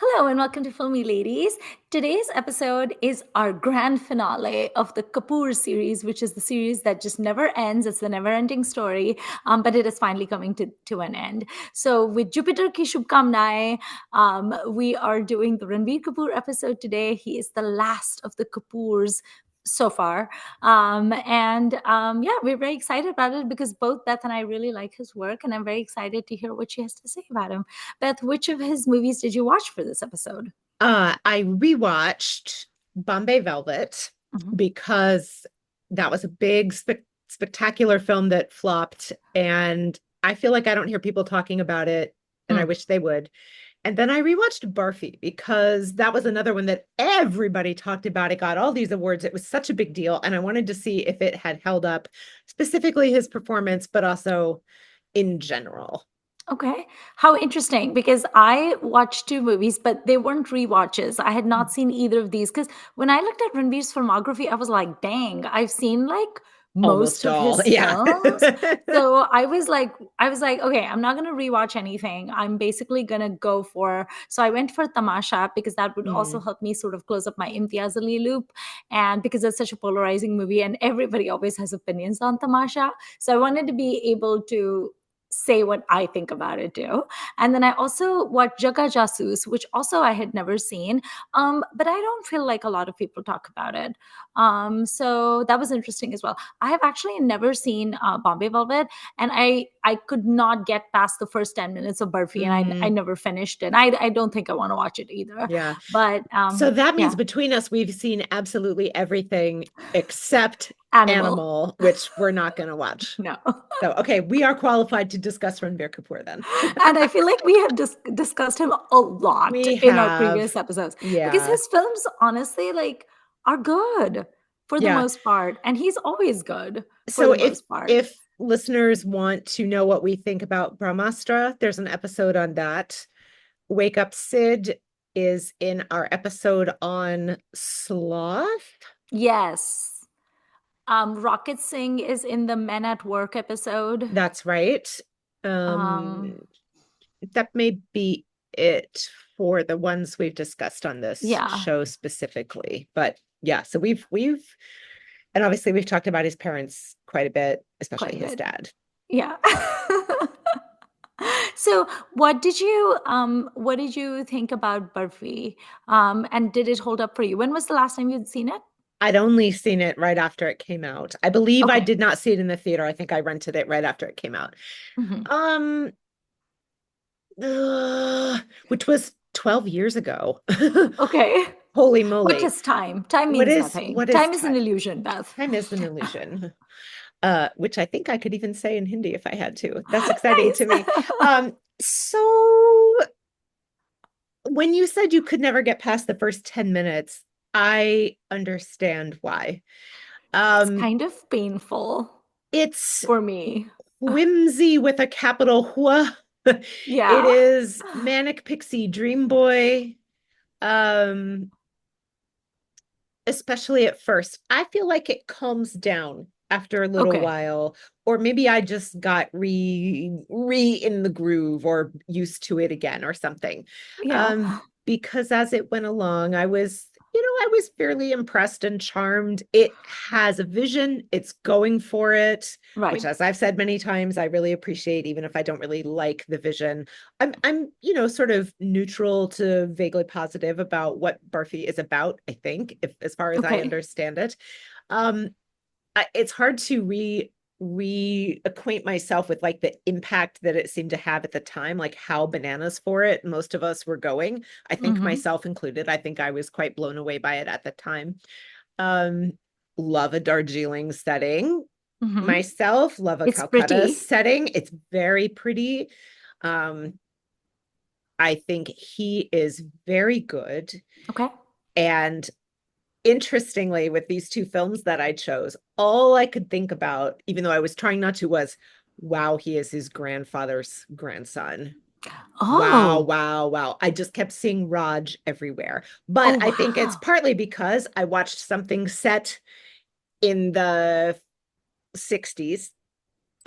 Hello and welcome to Filmi Ladies. Today's episode is our grand finale of the Kapoor series, which is the series that just never ends. It's the never-ending story, but it is finally coming to an end. So, with Jupiter Ki Shubhkamnaye, we are doing the Ranbir Kapoor episode today. He is the last of the Kapoors so far. Yeah, we're very excited about it because both Beth and I really like his work, and I'm very excited to hear what she has to say about him. Beth, which of his movies did you watch for this episode? I rewatched Bombay Velvet Mhm. because that was a big spectacular film that flopped, and I feel like I don't hear people talking about it, and I Mm. wish they would. And then I rewatched Barfi because that was another one that everybody talked about. It got all these awards. It was such a big deal, and I wanted to see if it had held up, specifically his performance, but also in general. Okay. How interesting, because I watched two movies, but they weren't rewatches. I had not seen either of these because when I looked at Ranbir's filmography, I was like, dang, I've seen like most Almost of all. his Yeah. films. So I was like, okay, I'm not gonna rewatch anything. I'm basically gonna go for so I went for Tamasha because that would also Mm. help me sort of close up my Imtiaz Ali loop. And because it's such a polarizing movie and everybody always has opinions on Tamasha. So I wanted to be able to say what I think about it too. And then I also watched Jagga Jasoos, which also I had never seen, but I don't feel like a lot of people talk about it. So that was interesting as well. I have actually never seen Bombay Velvet, and I could not get past the first 10 minutes of Barfi, and I Mm. never finished it. I don't think I want to watch it either. Yeah. But So that means yeah, between us, we've seen absolutely everything except Animal. Animal, which we're not going to watch. No. So, okay, we are qualified to discuss Ranbir Kapoor then. And I feel like we have discussed him a lot We in our have, previous episodes because yeah, his films, honestly, like are good for the yeah. most part, and he's always good for So the if most part. if listeners want to know what we think about Brahmastra, there's an episode on that. Wake Up Sid is in our episode on sloth. Yes. Rocket Singh is in the Men at Work episode. That's right. Um, Um, that may be it for the ones we've discussed on this yeah, show specifically. But yeah, so we've and obviously we've talked about his parents quite a bit, quite especially a his bit. dad. Yeah. So, what did you think about Barfi? And did it hold up for you? When was the last time you'd seen it? I'd only seen it right after it came out. I believe I Okay. did not see it in the theater. I think I rented it right after it came out. Mhm. Um, which was 12 years ago. Okay. Holy Which moly. is time. Time What means is nothing. what is Time is an time? illusion, Beth. Time is an illusion. Which I think I could even say in Hindi if I had to. That's exciting to Nice. me. So when you said you could never get past the first 10 minutes, I understand why. It's Um, kind of painful it's for me. whimsy with a capital Wh. It Yeah. is manic pixie dream boy. Um, especially at first. I feel like it calms down after a little Okay. while, or maybe I just got re in the groove or used to it again or something. Yeah. Because as it went along, I was fairly impressed and charmed. It has a vision, it's going for it, which, Right. as I've said many times, I really appreciate, even if I don't really like the vision. Sort of neutral to vaguely positive about what Barfi is about, I think, if as far as I Okay. understand it. Um, it's hard to reacquaint myself with like the impact that it seemed to have at the time, like how bananas for it most of us were going. I think Hmm. myself included. I think I was quite blown away by it at the time. Um, love a Darjeeling setting. Hmm. Myself, love a It's Calcutta pretty. setting. It's very pretty. Um, I think he is very good. Okay. And interestingly, with these two films that I chose, all I could think about, even though I was trying not to, was wow, he is his grandfather's grandson. Wow, Oh. wow, wow. I just kept seeing Raj everywhere. But Oh, I think it's wow. partly because I watched something set in the 60s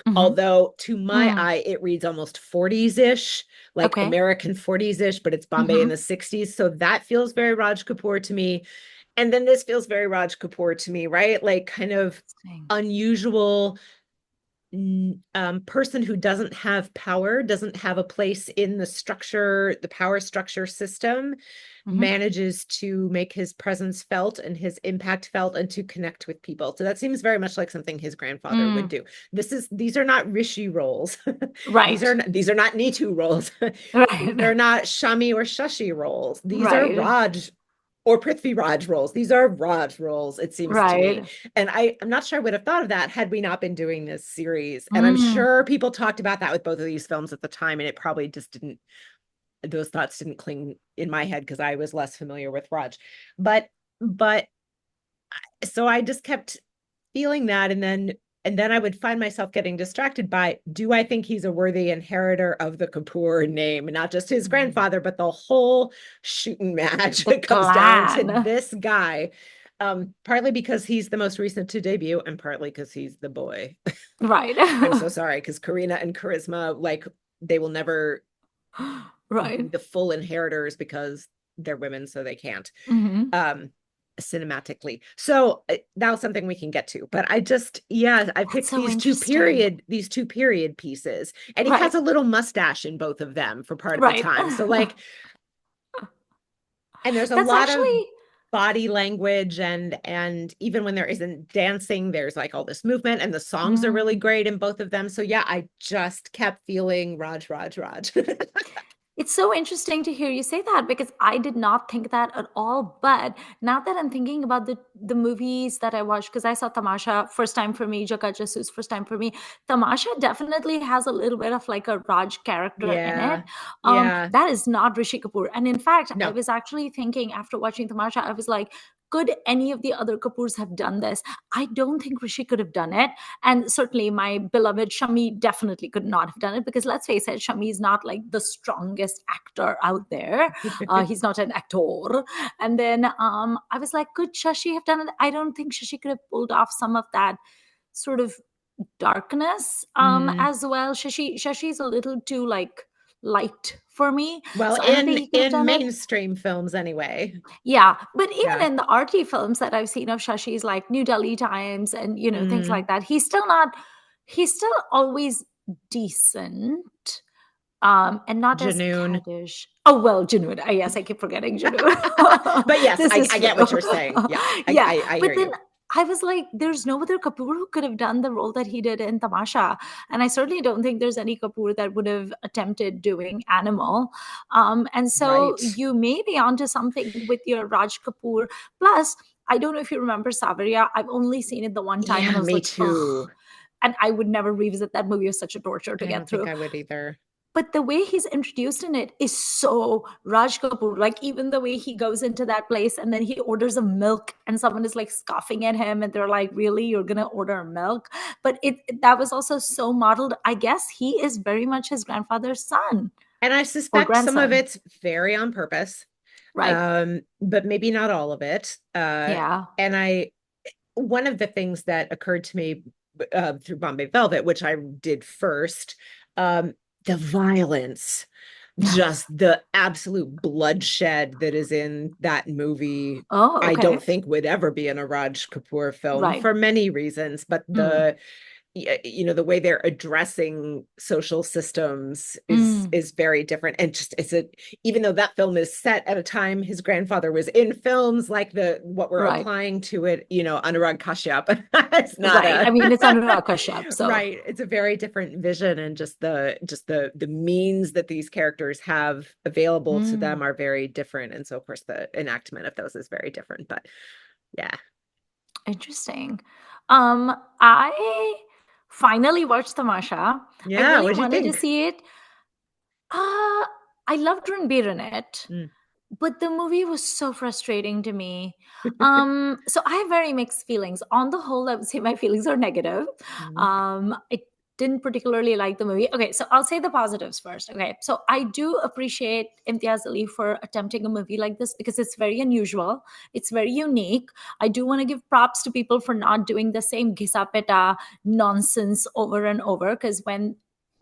Hmm. Although to my Mm. eye, it reads almost 40s-ish, like Okay. American 40s-ish, but it's Bombay in the Hmm. 60s. So that feels very Raj Kapoor to me. And then this feels very Raj Kapoor to me, right? Like kind of Interesting. unusual person who doesn't have power, doesn't have a place in the structure, the power structure system, Hmm. manages to make his presence felt and his impact felt and to connect with people. So that seems very much like something his grandfather would Mm. do. These are not Rishi roles. Right. These are not Nitu roles. These Right. are not Shami or Shashi roles. These are Right. Raj or Prithvi Raj roles. These are Raj roles, it seems to me. Right. And I'm not sure I would have thought of that had we not been doing this series. And I'm Mm. sure people talked about that with both of these films at the time, and it probably just didn't, those thoughts didn't cling in my head because I was less familiar with Raj. But so I just kept feeling that, and then I would find myself getting distracted by, do I think he's a worthy inheritor of the Kapoor name? Not just his Mm. grandfather, but the whole shooting match The that comes down to clan. this guy. Partly because he's the most recent to debut, and partly because he's the boy. Right. I'm so sorry, because Karina and Charisma, like, they will never be Right. the full inheritors because they're women, so they can't. Hmm. Um, Cinematically. So that was something we can get to. But I just, yeah, I That's picked so interesting. these two period pieces. And he Right. has a little mustache in both of them for part of the Right. time. So like, and there's a That's lot of actually body language, and even when there isn't dancing, there's like all this movement, and the songs are really mm. great in both of them. So yeah, I just kept feeling Raj, Raj, Raj. It's so interesting to hear you say that because I did not think that at all. But now that I'm thinking about the movies that I watched, because I saw Tamasha first time for me, Jagga Jasoos first time for me, Tamasha definitely has a little bit of like a Raj character in it. Yeah. Yeah. That is not Rishi Kapoor. And in fact, I No. was actually thinking after watching Tamasha, I was like, could any of the other Kapoors have done this? I don't think Rishi could have done it. And certainly my beloved Shami definitely could not have done it because let's face it, Shami is not like the strongest actor out there. He's not an actor. And then I was like, could Shashi have done it? I don't think Shashi could have pulled off some of that sort of darkness Mm. as well. Shashi is a little too like light for me. Well, So I don't think he could have in done it. mainstream films anyway. Yeah, but even Yeah. in the arty films that I've seen of Shashi's, like New Delhi Times and things like Mm. that, he's still not. He's still always decent, and not as Janoon. caddish. Oh well, Junoon. Yes, I keep forgetting Junoon. But yes, This is I true. get what you're saying. Yeah, Yeah, I but hear then you. I was like, there's no other Kapoor who could have done the role that he did in Tamasha, and I certainly don't think there's any Kapoor that would have attempted doing Animal. And so Right. you may be onto something with your Raj Kapoor. Plus, I don't know if you remember Savaria. I've only seen it the one time, and Yeah, I was me like, ugh. too. And I would never revisit that movie. It was such a torture to I get don't think through. I would either. But the way he's introduced in it is so Raj Kapoor. Like even the way he goes into that place and then he orders a milk and someone is like scoffing at him and they're like, "Really, you're gonna order milk?" But that was also so modeled. I guess he is very much his grandfather's son And I or suspect some of grandson, it's very on purpose, right? but maybe not all of it. Yeah, And one of the things that occurred to me through Bombay Velvet, which I did first, the violence, just the absolute bloodshed that is in that movie. oh, I okay, don't think would ever be in a Raj Kapoor film right. for many reasons, but Mm, the way they're addressing social systems mm, is very different, and just even though that film is set at a time his grandfather was in films, like the what we're right, applying to it, Anurag Kashyap, it's not right. I a mean, it's Anurag Kashyap, so right, it's a very different vision, and just the means that these characters have available to them mm, are very different, and so of course the enactment of those is very different, but yeah. interesting. I finally watched Tamasha. I Yeah, really what do you wanted to think? see it. I loved Ranbir in it, Mm. but the movie was so frustrating to me. So I have very mixed feelings. On the whole, I would say my feelings are negative. Mhm. It didn't particularly like the movie. Okay, so I'll say the positives first. Okay, so I do appreciate Imtiaz Ali for attempting a movie like this because it's very unusual. It's very unique. I do want to give props to people for not doing the same ghisapeta nonsense over and over, because when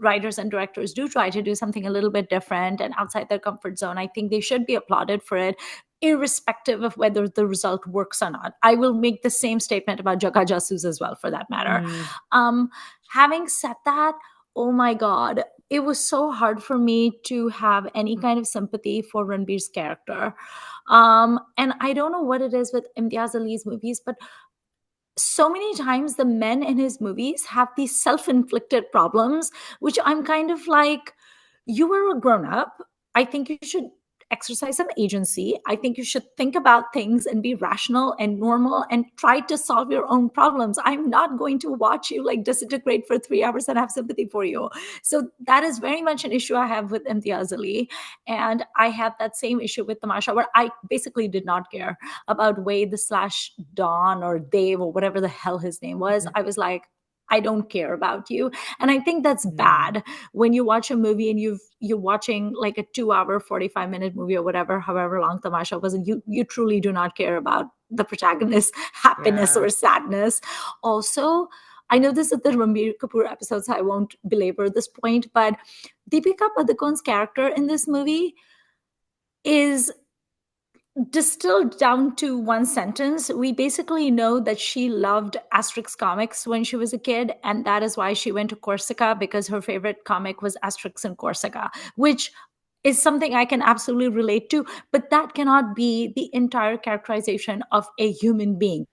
writers and directors do try to do something a little bit different and outside their comfort zone, I think they should be applauded for it, irrespective of whether the result works or not. I will make the same statement about Jagga Jasoos as well, for that matter. Mm. Um, Having said that, oh my God, it was so hard for me to have any kind of sympathy for Ranbir's character. And I don't know what it is with Imtiaz Ali's movies, but so many times the men in his movies have these self-inflicted problems, which I'm kind of like, you are a grown-up. I think you should exercise some agency. I think you should think about things and be rational and normal and try to solve your own problems. I'm not going to watch you like disintegrate for 3 hours and have sympathy for you. So that is very much an issue I have with Imtiaz Ali. And I had that same issue with Tamasha, where I basically did not care about Wade slash Don or Dave or whatever the hell his name was. I was like, I don't care about you. And I think that's Mm. bad when you watch a movie and you're watching like a 2 hour, 45-minute movie or whatever, however long Tamasha was, and you truly do not care about the protagonist's happiness Yeah. or sadness. Also, I know this is the Ranbir Kapoor episode, so I won't belabor this point, but Deepika Padukone's character in this movie is distilled down to one sentence. We basically know that she loved Asterix comics when she was a kid, and that is why she went to Corsica, because her favorite comic was Asterix in Corsica, which is something I can absolutely relate to, but that cannot be the entire characterization of a human being.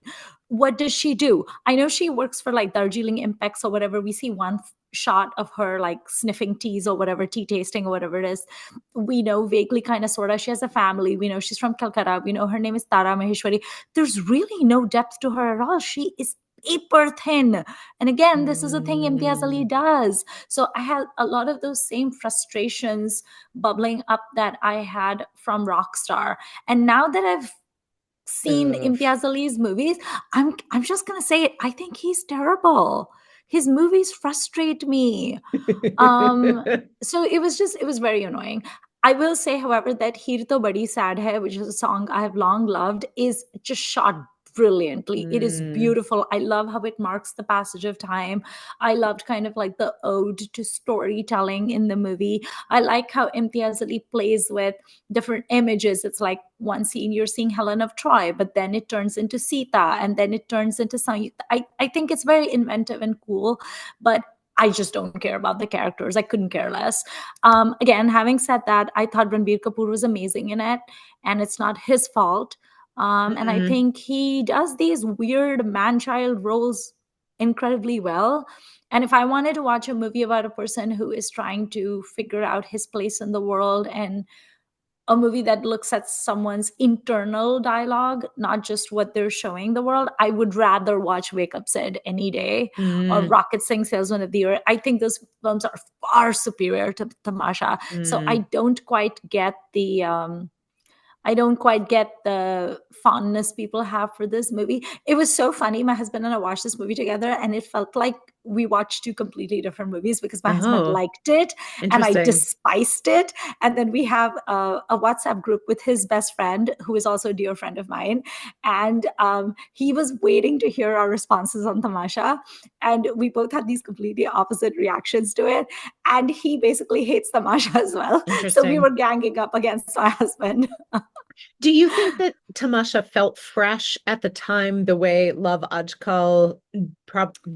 What does she do? I know she works for like Darjeeling Impex or whatever. We see one shot of her like sniffing teas or whatever, tea tasting or whatever it is. We know vaguely, kind of, sort of, she has a family. We know she's from Calcutta. We know her name is Tara Maheshwari. There's really no depth to her at all. She is paper thin. And again, this is a thing Imtiaz Ali Mm. does. So I had a lot of those same frustrations bubbling up that I had from Rockstar. And now that I've seen Ugh. Imtiaz Ali's movies, I'm just gonna say it. I think he's terrible. His movies frustrate me. So it was very annoying. I will say, however, that Heer To Badi Sad Hai, which is a song I have long loved, is just shot brilliantly. It is Mm. beautiful. I love how it marks the passage of time. I loved kind of like the ode to storytelling in the movie. I like how Imtiaz Ali plays with different images. It's like one scene you're seeing Helen of Troy, but then it turns into Sita, and then it turns into Sanyukta. I think it's very inventive and cool, but I just don't care about the characters. I couldn't care less. Again, having said that, I thought Ranbir Kapoor was amazing in it, and it's not his fault. And I Mm. think he does these weird man-child roles incredibly well. And if I wanted to watch a movie about a person who is trying to figure out his place in the world, and a movie that looks at someone's internal dialogue, not just what they're showing the world, I would rather watch Wake Up Sid any day, or Mm. Rocket Singh Salesman of the Year. I think those films are far superior to Tamasha. So Mm. I don't quite get the fondness people have for this movie. It was so funny. My husband and I watched this movie together, and it felt like we watched two completely different movies, because my husband Oh, liked it and I interesting. despised it. And then we have a WhatsApp group with his best friend, who is also a dear friend of mine. And he was waiting to hear our responses on Tamasha. And we both had these completely opposite reactions to it. And he basically hates Tamasha as well. So we Interesting. were ganging up against my husband. Do you think that Tamasha felt fresh at the time the way Love Ajkal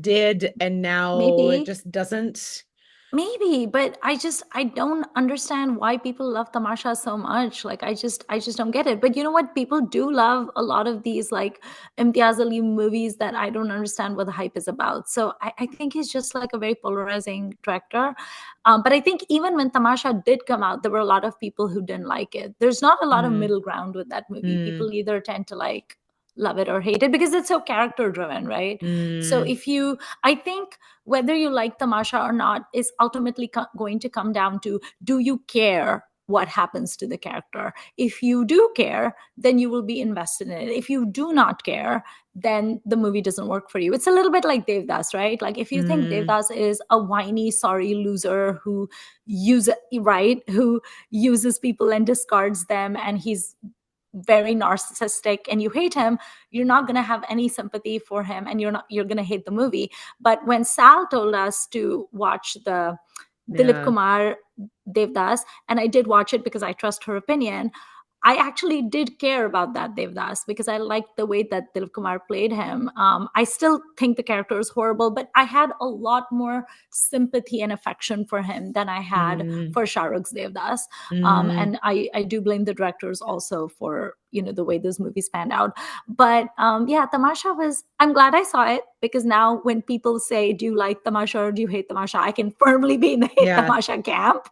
did, and now it Maybe. just doesn't? Maybe, but I don't understand why people love Tamasha so much. Like I just don't get it. But you know what? People do love a lot of these like Imtiaz Ali movies that I don't understand what the hype is about. So I think he's just like a very polarizing director. But I think even when Tamasha did come out, there were a lot of people who didn't like it. There's not a lot of Mm. middle ground with that movie. Mm. People either tend to like love it or hate it, because it's so character driven, right? So Mm. if you I think whether you like Tamasha or not is ultimately going to come down to, do you care what happens to the character. If you do care, then you will be invested in it. If you do not care, then the movie doesn't work for you. It's a little bit like Devdas, right? Like if you think Mm, Devdas is a whiny, sorry loser who who uses people and discards them, and he's very narcissistic and you hate him, you're not going to have any sympathy for him, and you're going to hate the movie. But when Sal told us to watch the Dilip yeah. Kumar Devdas, and I did watch it because I trust her opinion, I actually did care about that Devdas because I liked the way that Dilip Kumar played him. I still think the character is horrible, but I had a lot more sympathy and affection for him than I had Mm, for Shah Rukh's Devdas. mm, And I do blame the directors also for the way those movies panned out. But yeah, Tamasha was. I'm glad I saw it because now when people say, "Do you like Tamasha or do you hate Tamasha?" I can firmly be in the hate yeah. Tamasha camp.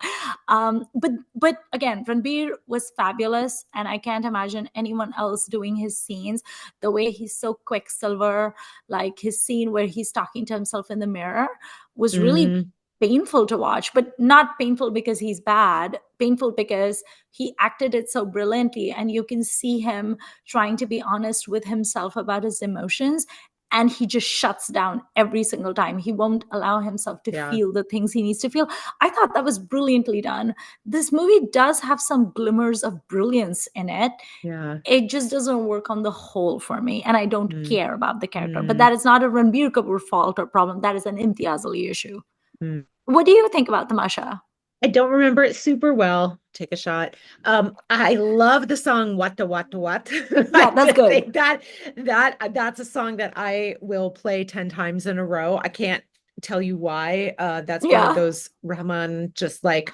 But again, Ranbir was fabulous, and I can't imagine anyone else doing his scenes the way he's so quicksilver. Like his scene where he's talking to himself in the mirror was really Mm, painful to watch, but not painful because he's bad, painful because he acted it so brilliantly, and you can see him trying to be honest with himself about his emotions, and he just shuts down every single time. He won't allow himself to yeah. feel the things he needs to feel. I thought that was brilliantly done. This movie does have some glimmers of brilliance in it. Yeah. It just doesn't work on the whole for me, and I don't Mm, care about the character. But mm, that is not a Ranbir Kapoor fault or problem. That is an Imtiaz Ali issue. mm. What do you think about Tamasha? I don't remember it super well. Take a shot. I love the song "What the What the What." Yeah, I that's just good. think that's a song that I will play 10 times in a row. I can't tell you why. That's one of Yeah. those Rahman just like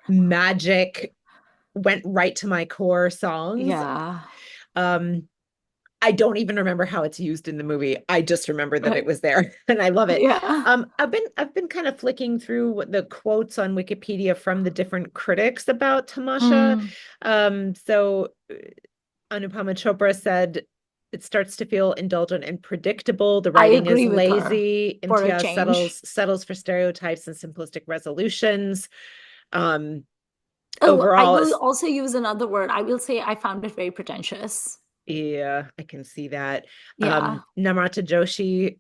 magic went right to my core songs. Yeah. Um, I don't even remember how it's used in the movie. I just remember that it Right. was there and I love it. Yeah. I've been kind of flicking through the quotes on Wikipedia from the different critics about Tamasha. Mm, So Anupama Chopra said it starts to feel indulgent and predictable. The I writing is agree with her lazy. for a Imtiaz change. settles for stereotypes and simplistic resolutions. Um, Oh, I Overall, will it's also use another word. I will say I found it very pretentious. yeah, I can see that. Yeah, Namrata Joshi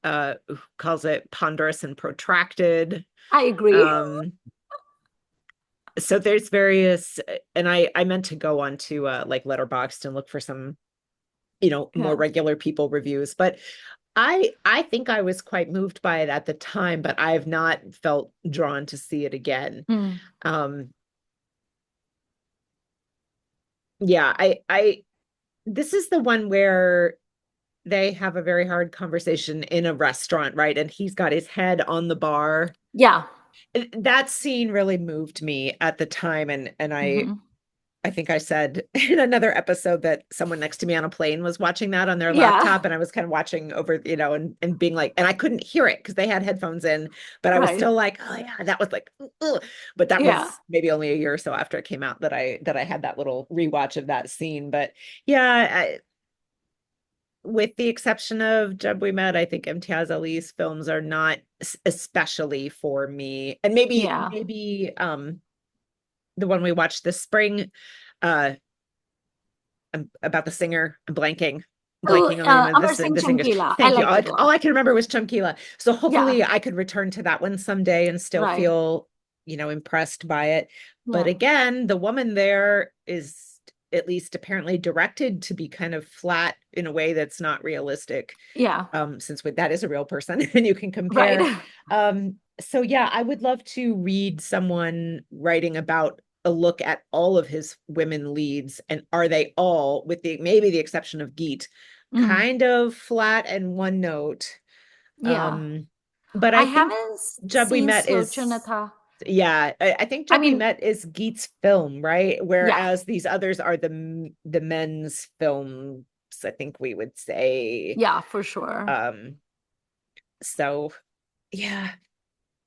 calls it ponderous and protracted. I agree. Um, so there's various, and I meant to go on to like Letterboxd and look for some, more Yeah. regular people reviews, but I think I was quite moved by it at the time, but I have not felt drawn to see it again. Mm. Um, yeah, I this is the one where they have a very hard conversation in a restaurant, right? And he's got his head on the bar. Yeah. That scene really moved me at the time, and Hmm. I think I said in another episode that someone next to me on a plane was watching that on their Yeah. laptop, and I was kind of watching over, and being like, and I couldn't hear it because they had headphones in, but I was Right. still like, oh yeah, that was like, ugh. But that Yeah. was maybe only a year or so after it came out that I had that little rewatch of that scene. But yeah, with the exception of Jab We Met, I think Imtiaz Ali's films are not especially for me. And Yeah. maybe the one we watched this spring, uh about the singer, I'm Oh, blanking on the name of Amar Singh the singers. Chamkila. I Thank you. liked it a All lot. I can remember was Chumkila. So Yeah. hopefully I could return to that one someday and still Right. feel, impressed by it. But Yeah. again, the woman there is at least apparently directed to be kind of flat in a way that's not realistic. Yeah. Since that is a real person and you can Right. compare. So yeah, I would love to read someone writing about a look at all of his women leads, and are they all, with the maybe the exception of Geet, Mm. kind of flat and one note. Yeah. um but I I think haven't Jab We seen Met is, Slochanatha. yeah, I think I Jab We mean, Met is Geet's film, right? yeah. Whereas these others are the men's films, I think we would say. Yeah, for sure. um so yeah,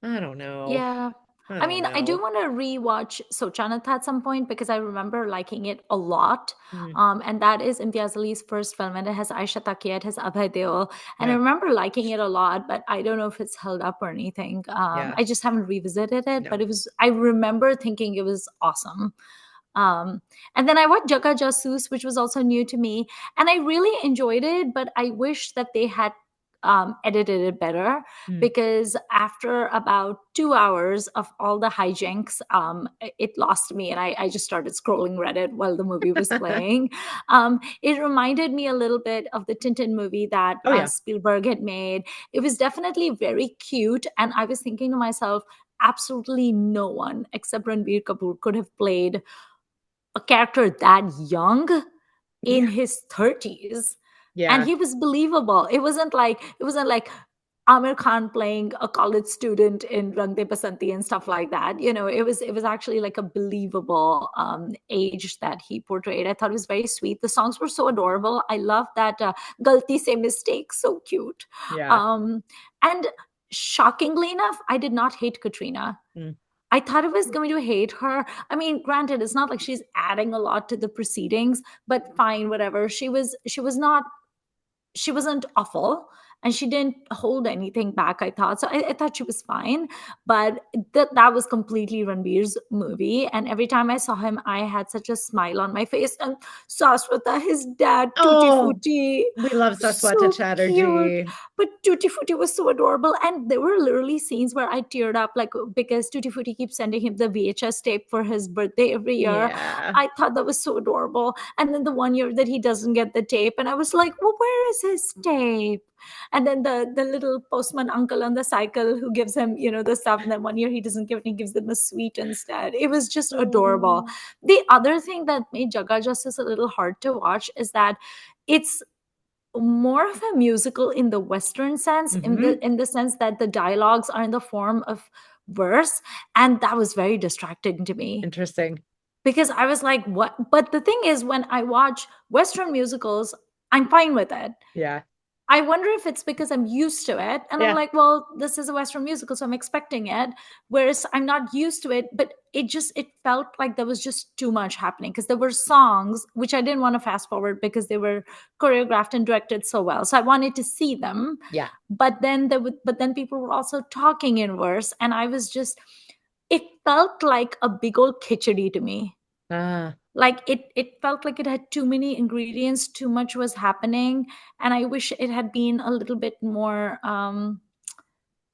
I don't know. Yeah. I I don't mean, I do know. want to rewatch Sochanatha at some point because I remember liking it a lot. Mm, And that is Imtiaz Ali's first film, and it has Aisha Takia, it has Abhay Deol, and I yeah, remember liking it a lot. But I don't know if it's held up or anything. yeah, I just haven't revisited it, but no. I remember thinking it was awesome. Um, and then I watched Jagga Jasoos, which was also new to me, and I really enjoyed it. But I wish that they had edited it better, Mm. because after about 2 hours of all the hijinks, it lost me, and I just started scrolling Reddit while the movie was playing. It reminded me a little bit of the Tintin movie that Oh yeah. Spielberg had made. It was definitely very cute, and I was thinking to myself, absolutely no one except Ranbir Kapoor could have played a character that young in Yeah. his 30s, and Yeah. he was believable. It wasn't like Amir Khan playing a college student in Rang De Basanti and stuff like that. It was actually like a believable age that he portrayed. I thought it was very sweet. The songs were so adorable. I love that Galti Se Mistake, so cute. Yeah. And shockingly enough, I did not hate Katrina. Mm. I thought I was going to hate her. I mean, granted, it's not like she's adding a lot to the proceedings, but fine, whatever. She wasn't awful, and she didn't hold anything back, I thought. So I thought she was fine. But that was completely Ranbir's movie. And every time I saw him, I had such a smile on my face. And Saswata, his dad, Tutti Oh, Frutti, we love Saswata so cute. Chatterjee. But Tutti Frutti was so adorable. And there were literally scenes where I teared up, like, because Tutti Frutti keeps sending him the VHS tape for his birthday every year. Yeah. I thought that was so adorable. And then the one year that he doesn't get the tape, and I was like, well, where is his tape? And then the little postman uncle on the cycle who gives him, the stuff. And then one year he doesn't give it, he gives them a sweet instead. It was just adorable. Oh. The other thing that made Jagga Justice a little hard to watch is that it's more of a musical in the Western sense, in the Hmm. in the sense that the dialogues are in the form of verse, and that was very distracting to me, Interesting. because I was like, what? But the thing is, when I watch Western musicals, I'm fine with it. Yeah. I wonder if it's because I'm used to it. And I'm Yeah. like, well, this is a Western musical, so I'm expecting it. Whereas I'm not used to it, but it felt like there was just too much happening, because there were songs which I didn't want to fast forward because they were choreographed and directed so well. So I wanted to see them. Yeah. But then people were also talking in verse. And it felt like a big old khichdi to me. Ah. Like it felt like it had too many ingredients, too much was happening, and I wish it had been a little bit more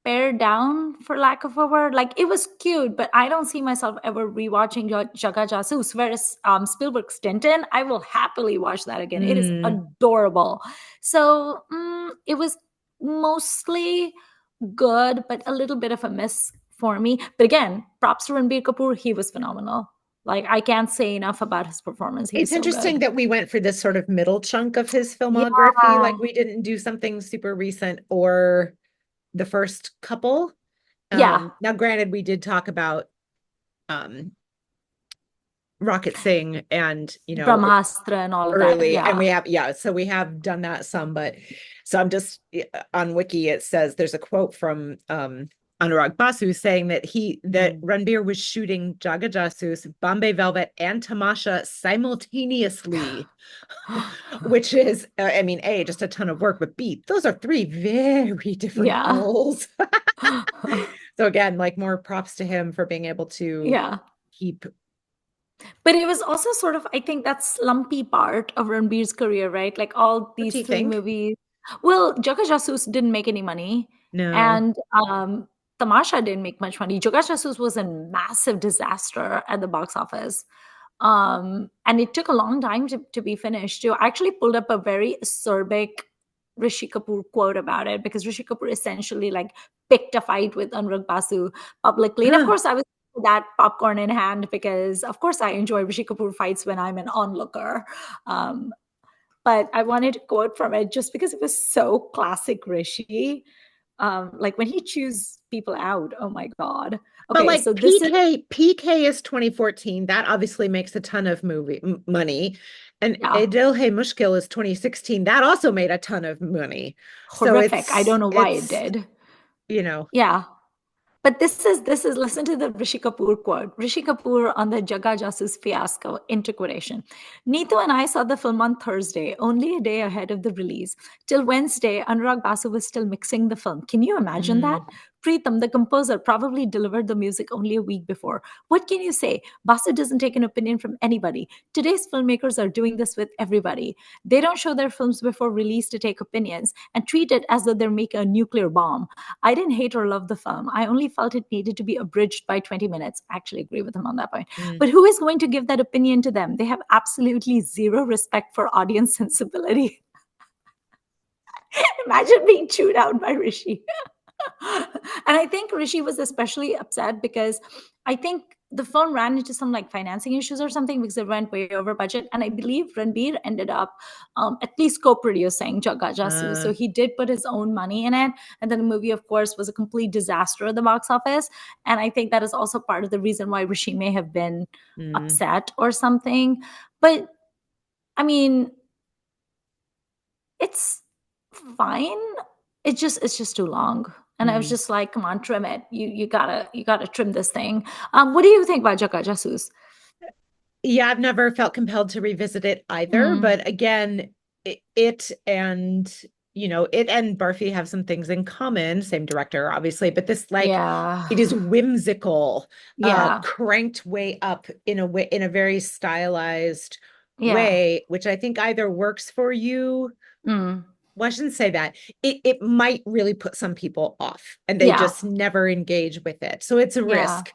pared down, for lack of a word. Like, it was cute, but I don't see myself ever rewatching Jagga Jasoos. Whereas Spielberg's Tintin, I will happily watch that again. It is Mm. adorable. So it was mostly good, but a little bit of a miss for me. But again, props to Ranbir Kapoor. He was phenomenal. Like, I can't say enough about his performance. He was It's so interesting good. that we went for this sort of middle chunk of his filmography. Yeah. Like we didn't do something super recent or the first couple. Yeah. Now, granted, we did talk about um, Rocket Singh and, Brahmastra and all of that. early, and Yeah. so we have done that some, but so I'm just on Wiki, it says there's a quote from Anurag Basu saying that Ranbir was shooting Jaga Jasoos, Bombay Velvet, and Tamasha simultaneously, which is, I mean, A, just a ton of work, but B, those are three very different Yeah. roles. So again, like, more props to him for being able to Yeah. keep. But it was also sort of, I think, that slumpy part of Ranbir's career, right? Like, all What do these you three think? movies. Well, Jagga Jasoos didn't make any money, No. and Tamasha didn't make much money. Jagga Jasoos was a massive disaster at the box office. And it took a long time to be finished too. I actually pulled up a very acerbic Rishi Kapoor quote about it, because Rishi Kapoor essentially, like, picked a fight with Anurag Basu publicly. And of Huh. course, I was that popcorn in hand, because of course I enjoy Rishi Kapoor fights when I'm an onlooker. Um, but I wanted to quote from it just because it was so classic Rishi. Like, when he chews people out, oh my God. But Okay, like so this is, PK is 2014. That obviously makes a ton of money. And yeah, Edil Hey Mushkil is 2016. That also made a ton of money. So horrific. I don't know why it it's, did. you know, Yeah. But this is listen to the Rishi Kapoor quote. Rishi Kapoor on the Jagga Jasoos fiasco into quotation. Neetu and I saw the film on Thursday, only a day ahead of the release. Till Wednesday, Anurag Basu was still mixing the film. Can you imagine that? mm, Preetham, the composer, probably delivered the music only a week before. What can you say? Basu doesn't take an opinion from anybody. Today's filmmakers are doing this with everybody. They don't show their films before release to take opinions and treat it as though they're making a nuclear bomb. I didn't hate or love the film. I only felt it needed to be abridged by 20 minutes. I actually agree with him on that point. Mm, But who is going to give that opinion to them? They have absolutely zero respect for audience sensibility. Imagine being chewed out by Rishi. And I think Rishi was especially upset because I think the film ran into some like financing issues or something because it went way over budget. And I believe Ranbir ended up at least co-producing Jagga Jasoos. uh, So he did put his own money in it. And then the movie, of course, was a complete disaster at the box office. And I think that is also part of the reason why Rishi may have been mm, upset or something. But I mean, it's fine. It's just too long. And I was mm. just like, come on, trim it. You gotta trim this thing. What do you think about Jagga Jasoos? Yeah, I've never felt compelled to revisit it either. Mm, But again, it and it and Barfi have some things in common. Same director, obviously, but this like yeah. it is whimsical, Yeah. cranked way up in a very stylized Yeah. way, which I think either works for you. Mm, Well, I shouldn't say that. It might really put some people off and they yeah. just never engage with it. So it's a Yeah. risk.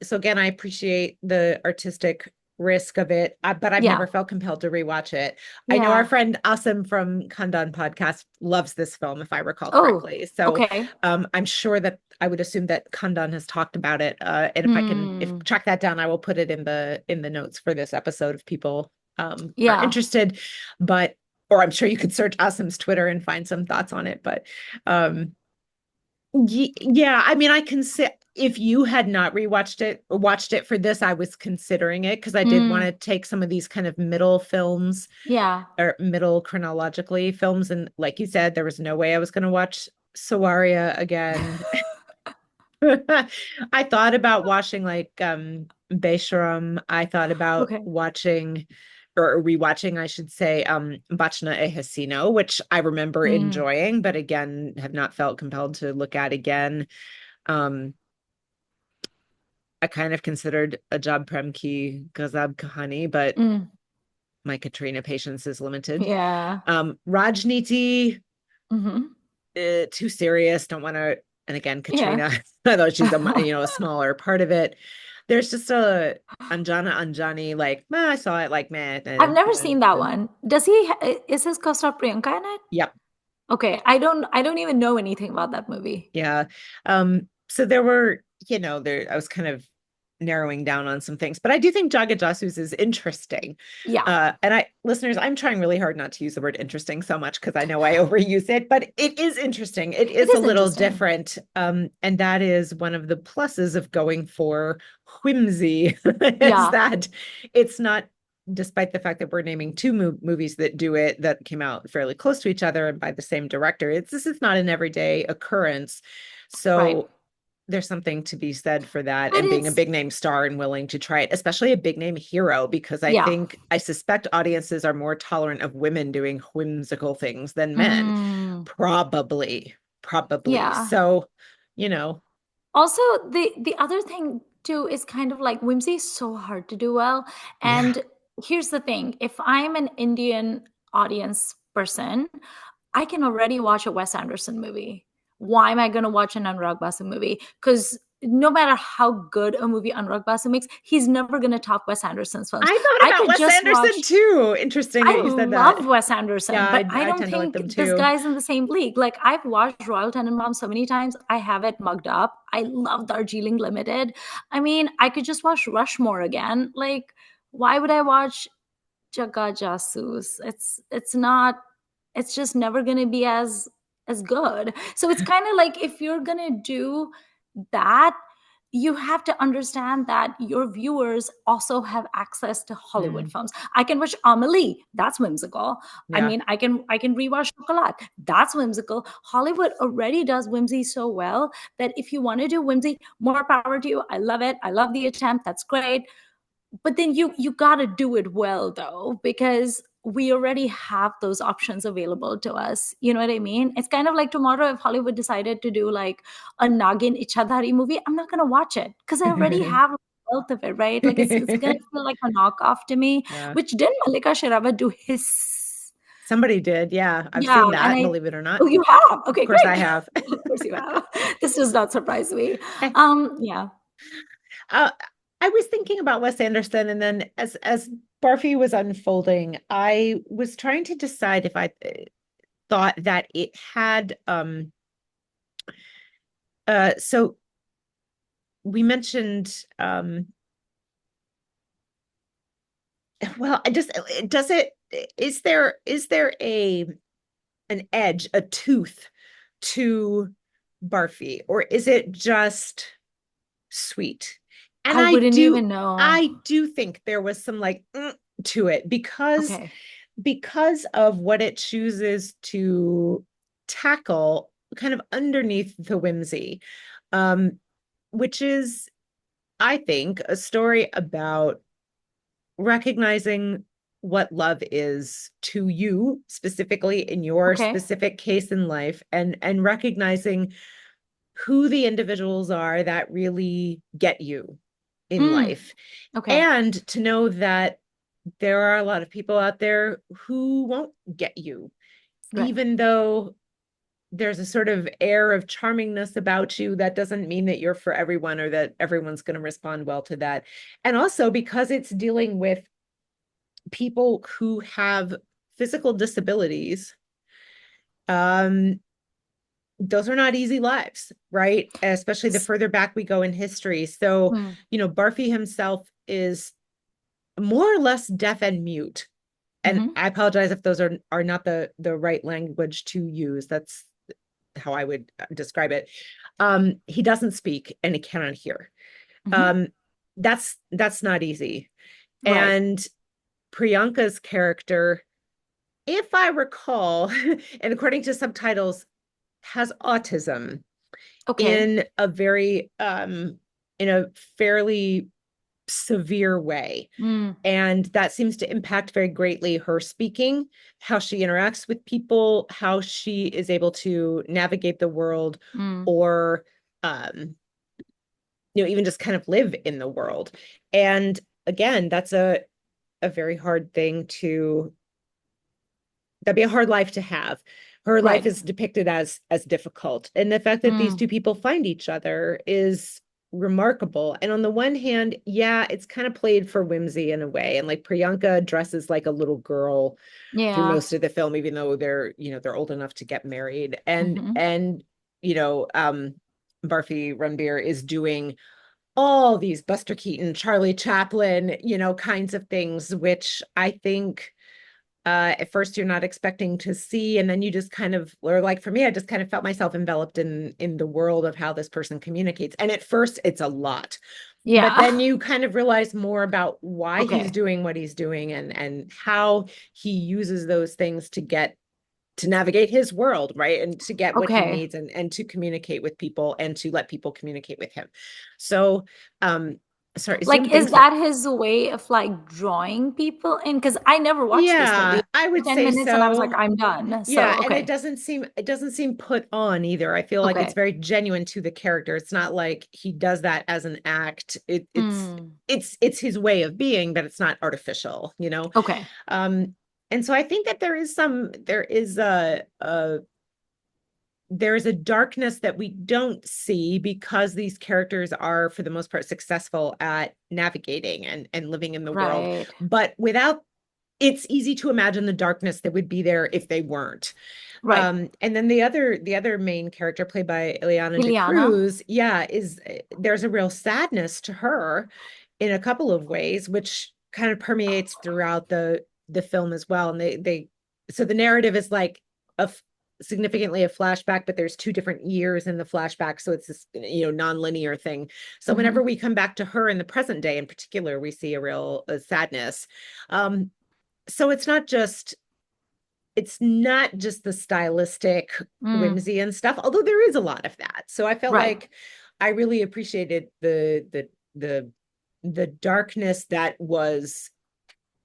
So again, I appreciate the artistic risk of it, but I've Yeah. never felt compelled to rewatch it. I know our Yeah. friend Asim from Kandan podcast loves this film, if I recall Oh, correctly. So okay. I'm sure that I would assume that Kandan has talked about it. And if Hmm. track that down, I will put it in the notes for this episode if people are Yeah. interested. But or I'm sure you could search Asim's Twitter and find some thoughts on it. But um, yeah, I mean, I can say if you had not rewatched it, watched it for this, I was considering it because I did want Mm, to take some of these kind of middle films yeah. or middle chronologically films. And like you said, there was no way I was going to watch Sawaria again. I thought about watching like Besharam. I thought about Okay. watching or rewatching, I should say, Bachna e Hasino, which I remember Mm, enjoying, but again, have not felt compelled to look at again. Um, I kind of considered Ajab Prem Ki Gazab Kahani, but mm, my Katrina patience is limited. yeah. Rajniti, Hmm. too serious, don't want to, and again, Yeah. Katrina, although she's a smaller part of it. There's just a Anjana Anjani, like, I saw it like man. I've never seen that one. Is his co-star Priyanka in it? Yep. Okay. I don't even know anything about that movie. Yeah. So there were, there I was kind of narrowing down on some things, but I do think Jaga Jasoos is interesting. Yeah. And listeners, I'm trying really hard not to use the word interesting so much because I know I overuse it, but it is interesting. It It is a is little interesting. different. And that is one of the pluses of going for whimsy, is Yeah. that it's not, despite the fact that we're naming two movies that do it that came out fairly close to each other and by the same director, this is not an everyday occurrence. Right. So there's something to be said for that But and being a it's big name star and willing to try it, especially a big name hero, because yeah. I suspect audiences are more tolerant of women doing whimsical things than men. Mm, Probably, probably. yeah. So, you know, Also, the other thing too is kind of like whimsy is so hard to do well. yeah. And here's the thing: if I'm an Indian audience person, I can already watch a Wes Anderson movie. Why am I going to watch an Anurag Basu movie? Because no matter how good a movie Anurag Basu makes, he's never going to top Wes Anderson's films. I thought I about could Wes just Anderson watch too. Interesting I that you said that. love Wes Yeah, Anderson, but I I don't tend to like think them this too. guy's in the same league. Like I've watched Royal Tenenbaum so many times, I have it mugged up. I love Darjeeling Limited. I mean, I could just watch Rushmore again. Like, why would I watch Jagga Jasoos? It's not. It's just never gonna be as good. So it's kind of like if you're gonna do that, you have to understand that your viewers also have access to Hollywood Mm, films. I can watch Amelie, that's whimsical. I yeah. mean, I can rewatch Chocolat, that's whimsical. Hollywood already does whimsy so well that if you want to do whimsy, more power to you. I love it. I love the attempt. That's great. But then you got to do it well though, because we already have those options available to us. You know what I mean? It's kind of like tomorrow if Hollywood decided to do like a Nagin Ichadhari movie, I'm not gonna watch it because I already have a wealth of it, right? Like it's gonna feel like a knockoff to me. Yeah. Which didn't Malika Sherawat do his? Somebody did. Yeah. I've Yeah, seen and that, I believe it or not. oh you have? Of Okay, course I great. have. Of course you have. This does not surprise me. Yeah. Uh, I was thinking about Wes Anderson, and then as Barfi was unfolding, I was trying to decide if I thought that it had so we mentioned well, I just does it is there a an edge, a tooth to Barfi, or is it just sweet? And I wouldn't even know. I do think there was some like to it Okay. because of what it chooses to tackle kind of underneath the whimsy, um, which is, I think, a story about recognizing what love is to you specifically in your Okay. specific case in life, and recognizing who the individuals are that really get you in Mm, life, okay. and to know that there are a lot of people out there who won't get you, Right. even though there's a sort of air of charmingness about you. That doesn't mean that you're for everyone or that everyone's going to respond well to that. And also because it's dealing with people who have physical disabilities, um, those are not easy lives, right? Especially the further back we go in history. So, Mm, Barfi himself is more or less deaf and mute. And hmm. I apologize if those are not the right language to use. That's how I would describe it. He doesn't speak and he cannot hear. Hmm. Um, that's not easy. Right. And Priyanka's character, if I recall, and according to subtitles, has autism Okay. in a very in a fairly severe way. Mm, And that seems to impact very greatly her speaking, how she interacts with people, how she is able to navigate the world, mm, or even just kind of live in the world. And again, that's a very hard thing to that'd be a hard life to have. Her life right. is depicted as difficult. And the fact that these Mm, two people find each other is remarkable. And on the one hand, yeah, it's kind of played for whimsy in a way. And like Priyanka dresses like a little girl through yeah. most of the film, even though they're old enough to get married. Hmm. And you know, Barfi Ranbir is doing all these Buster Keaton, Charlie Chaplin, kinds of things, which I think at first you're not expecting to see, and then you just kind of, or like for me, I just kind of felt myself enveloped in the world of how this person communicates. And at first it's a lot, but Yeah. then you kind of realize more about why he's Okay. doing what he's doing, and how he uses those things to navigate his world, right? And to get what he Okay. needs, and to communicate with people, and to let people communicate with him. So, sorry, Zoom, Like, is thank you. that his way of like drawing people in? Because I never watched this movie. Yeah, I would 10 say minutes and I was like, so. I'm done. So, Yeah, and okay. it doesn't seem put on either. I feel like it's Okay. very genuine to the character. It's not like he does that as an act. Mm, It's his way of being, but it's not artificial, you know. okay. Um, and so I think that there is a darkness that we don't see because these characters are, for the most part, successful at navigating and living in the world. Right. But without, it's easy to imagine the darkness that would be there if they weren't. Right. And then the other main character, played by Ileana de Ileana. Cruz, yeah, is there's a real sadness to her in a couple of ways, which kind of permeates throughout the film as well. And they so the narrative is like a significantly a flashback, but there's two different years in the flashback, so it's this non-linear thing. So whenever Hmm. we come back to her in the present day in particular, we see a real sadness. um so it's not just the stylistic Mm, whimsy and stuff, although there is a lot of that. So I felt right. like I really appreciated the darkness that was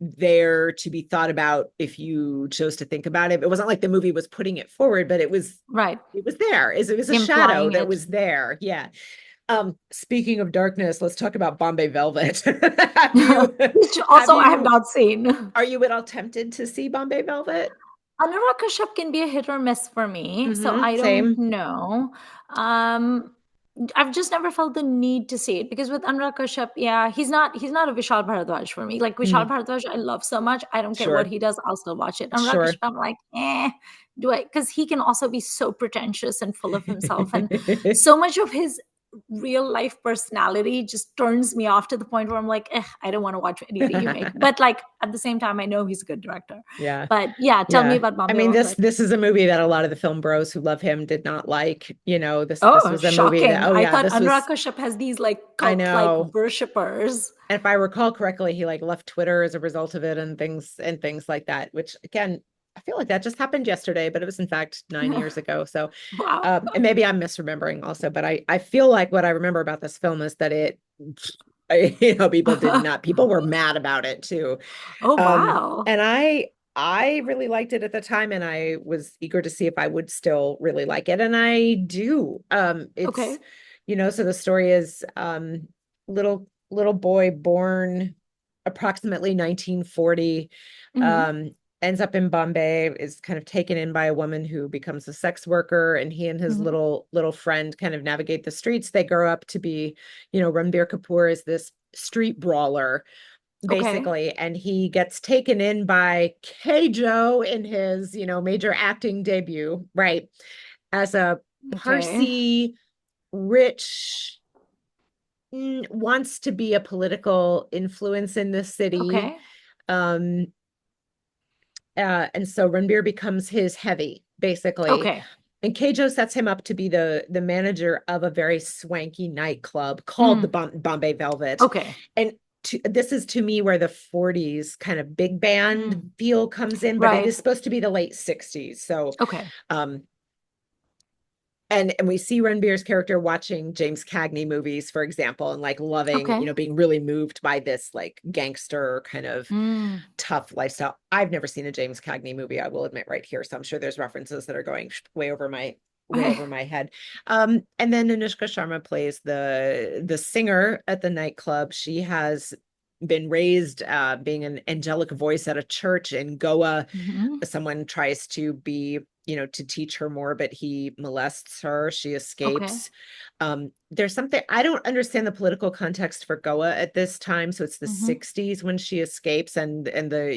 there to be thought about if you chose to think about it. It wasn't like the movie was putting it forward, but Right. it was there. It was a shadow Implying that it. was there. Yeah. Speaking of darkness, let's talk about Bombay Velvet. Have you Which have also I have you not seen. are you at all tempted to see Bombay Velvet? Anurag Kashyap can be a hit or miss for me, so I don't Same. know. Um, I've just never felt the need to see it because with Anurag Kashyap, yeah, he's not a Vishal Bharadwaj for me. Like Vishal Mhm. Bharadwaj, I love so much. I don't care what Sure. he does, I'll still watch it. Anurag Kashyap, Sure. I'm like, do I? Because he can also be so pretentious and full of himself, and so much of his real life personality just turns me off to the point where I'm like, I don't want to watch anything you make. But like at the same time, I know he's a good director. Yeah. But yeah, tell me Yeah. about I Bombay mean, this Velvet. this is a movie that a lot of the film bros who love him did not like. This Oh, was a movie that, shocking. oh I yeah, thought this Anurag was, Kashyap has these like I cult like know. worshippers. And if I recall correctly, he like left Twitter as a result of it and things like that, which again, I feel like that just happened yesterday, but it was in fact 9 years ago. So Wow. and maybe I'm misremembering also, but I feel like what I remember about this film is that people were mad about it too. Oh, Um, wow. and I really liked it at the time, and I was eager to see if I would still really like it, and I do. Okay. So the story is little boy born approximately 1940, Hmm. um, ends up in Bombay, is kind of taken in by a woman who becomes a sex worker, and he and his Hmm. little friend kind of navigate the streets. They grow up to be, Ranbir Kapoor is this street brawler Okay. basically, and he gets taken in by Joe in his, major acting debut, right? As a Okay. Parsi rich, wants to be a political influence in the city. Okay. Um, and so Ranbir becomes his heavy, basically. Okay. And Keijo sets him up to be the manager of a very swanky nightclub called the Mm. Bombay Velvet. Okay. And this is to me where the 40s kind of big band Mm. feel comes in, but it Right. is supposed to be the late 60s. So Okay. um, and we see Ranbir's character watching James Cagney movies, for example, and like loving, Okay. being really moved by this like gangster kind of Mm. tough lifestyle. I've never seen a James Cagney movie, I will admit right here. So I'm sure there's references that are going way Okay. over my head. And then Anushka Sharma plays the singer at the nightclub. She has been raised being an angelic voice at a church in Goa. Hmm. Someone tries to be, to teach her more, but he molests her. She Okay. escapes. There's something, I don't understand the political context for Goa at this time. So it's the Hmm. 60s when she escapes, and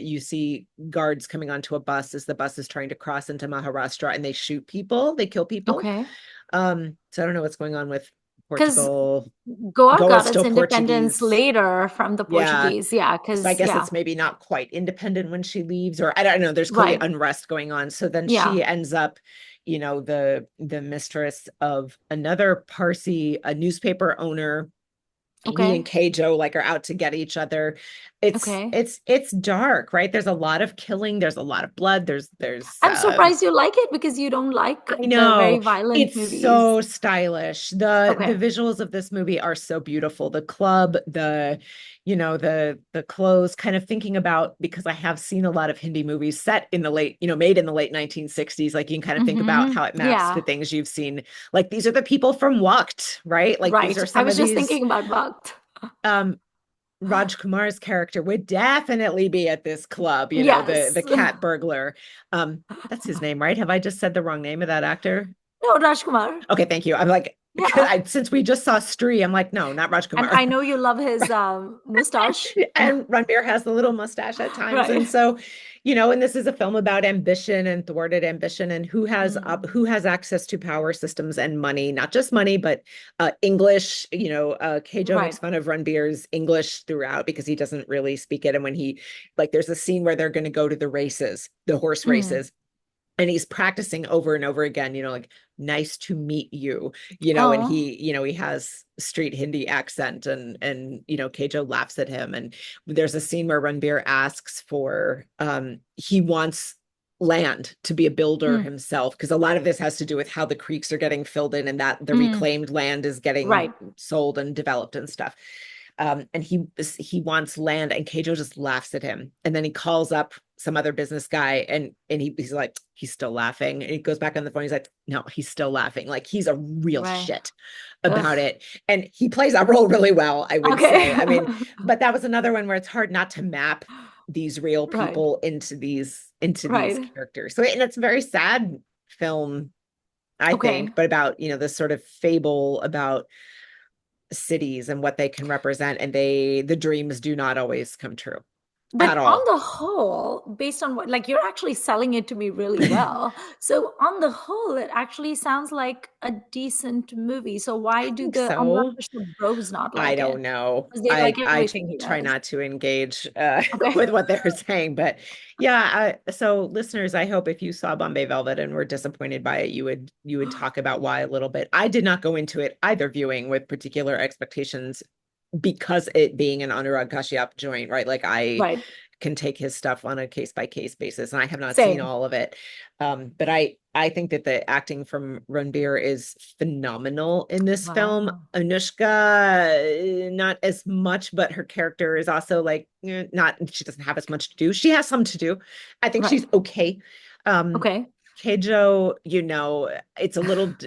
you see guards coming onto a bus as the bus is trying to cross into Maharashtra, and they shoot people, they kill people. Okay. So I don't know what's going on with Because Portugal. Goa Goa's got its still independence Portuguese. later from the Yeah. Portuguese. Yeah. So I Because, guess yeah. it's maybe not quite independent when she leaves, or I don't know. There's clearly Right. unrest going on. So then Yeah. she ends up, the mistress of another Parsi, a newspaper owner. He and Okay. Keijo like are out to get each other. It's Okay. it's it's dark, right? There's a lot of killing, there's a lot of blood, there's I'm surprised you like it because you don't like I the very know. violent It's movies. so stylish. The Okay. visuals of this movie are so beautiful. The club, the clothes, kind of thinking about, because I have seen a lot of Hindi movies set in the late, made in the late 1960s. Like you can kind of think about Hmm. how it maps to Yeah. things you've seen. Like these are the people from Waqt, right? Like these Right. are I some was of just these thinking about Bhakt. um Raj Kumar's character would definitely be at this club, the Yes. cat burglar. That's his name, right? Have I just said the wrong name of that actor? No, Rajkumar. Okay, thank you. I'm like, Yeah. since we just saw Stree, I'm like, no, not Raj And Kumar. I know you love his mustache. And Ranbir has the little mustache at times. Right. And so, and this is a film about ambition and thwarted ambition, and Mm. who has access to power systems and money, not just money, but English. Keijo makes Right. fun of Ranbir's English throughout because he doesn't really speak it. And when he like there's a scene where they're going to go to the horse Mm. races, and he's practicing over and over again, like, nice to meet you, and Oh, he has street Hindi accent, and Keijo laughs at him. And there's a scene where Ranbir asks for he wants land to be a builder mm. himself, because a lot of this has to do with how the creeks are getting filled in and that the Mm. reclaimed land is getting Right. sold and developed and stuff. And he wants land, and Keijo just laughs at him. And then he calls up some other business guy, and he's like, he's still laughing. And he goes back on the phone. He's like, no, he's still laughing. Like he's a real Right. shit Ugh. about it. And he plays that role really well, I would Okay. say. I mean, but that was another one where it's hard not to map these real Right. people into these Right. characters. So, and it's a very sad film, I Okay. think, but about, this sort of fable about cities and what they can represent, and the dreams do not always come true But at on all. the whole, based on what, like, you're actually selling it to me really well. So on the whole, it actually sounds like a decent movie. So why I do think I'm not so. sure bros not I like it? don't know. Because they like I everything he try does. not to engage Okay. with what they're saying, but yeah. So listeners, I hope if you saw Bombay Velvet and were disappointed by it, you would talk about why a little bit. I did not go into it either viewing with particular expectations because it being an Anurag Kashyap joint, right? Like I Right. can take his stuff on a case by case basis, and I have not seen Same. all of it. But I think that the acting from Ranbir is phenomenal in this film. Wow. Anushka, not as much, but her character is also like not. She doesn't have as much to do. She has some to do. I think Right. she's okay. Um, Okay. Keijo,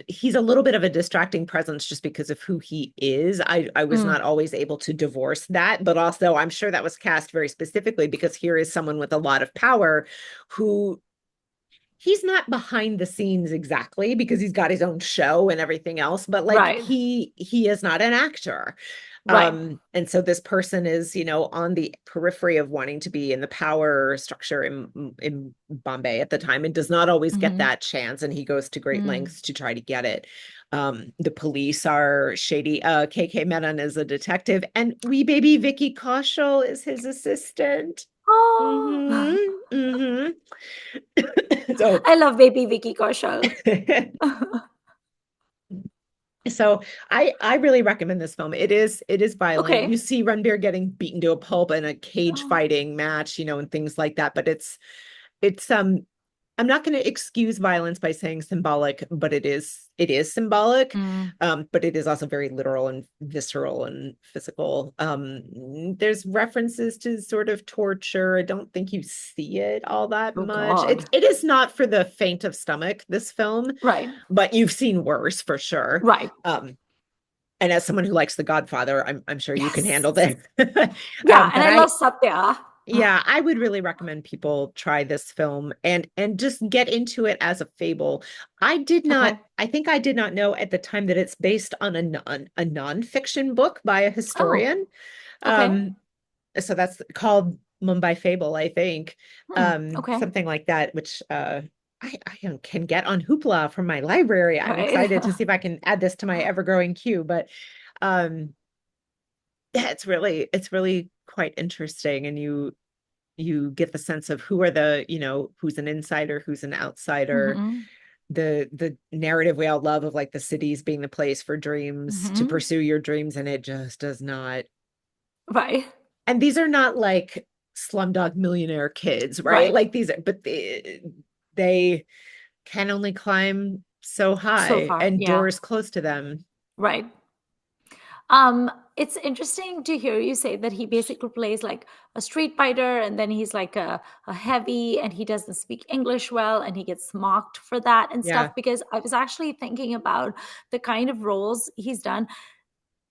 he's a little bit of a distracting presence just because of who he is. I was Mm. not always able to divorce that, but also I'm sure that was cast very specifically because here is someone with a lot of power who he's not behind the scenes exactly because he's got his own show and everything else, but like Right. he is not an actor. Right. And so this person is, on the periphery of wanting to be in the power structure in Bombay at the time and does not always get Hmm. that chance. And he goes to great Mm. lengths to try to get it. The police are shady. KK Menon is a detective, and wee baby Vicky Kaushal is his assistant. Oh, Mm-hmm. Mm-hmm. So I love baby Vicky Kaushal. So I really recommend this film. It is violent. Okay. You see Ranbir getting beaten to a pulp in a cage Oh, fighting match, and things like that. But it's I'm not going to excuse violence by saying symbolic, but it is symbolic. mm. But it is also very literal and visceral and physical. There's references to sort of torture. I don't think you see it all that Oh much. It God. it is not for the faint of stomach, this film, Right. but you've seen worse for sure. Right. Um, and as someone who likes The Godfather, I'm sure you can handle Yes. this. Yeah, and But I love Satya. yeah, I would really recommend people try this film and just get into it as a fable. Okay. I think I did not know at the time that it's based on a nonfiction book by a Oh, historian. okay. Um, so that's called Mumbai Fable, I think. Hmm. Okay. Something like that, which I can get on Hoopla from my library. I'm Right. excited to see if I can add this to my ever-growing queue. But um, yeah, it's really quite interesting, and you get the sense of who are who's an insider, who's an outsider. Hmm. The narrative we all love of like the cities being the place for dreams to Hmm. pursue your dreams, and it just does not. Right. And these are not like Slumdog Millionaire kids, right? Right. Like these are, but they can only climb so So high far. and Yeah. doors close to them. Right. It's interesting to hear you say that he basically plays like a street fighter and then he's like a heavy and he doesn't speak English well and he gets mocked for that and stuff Yeah. because I was actually thinking about the kind of roles he's done.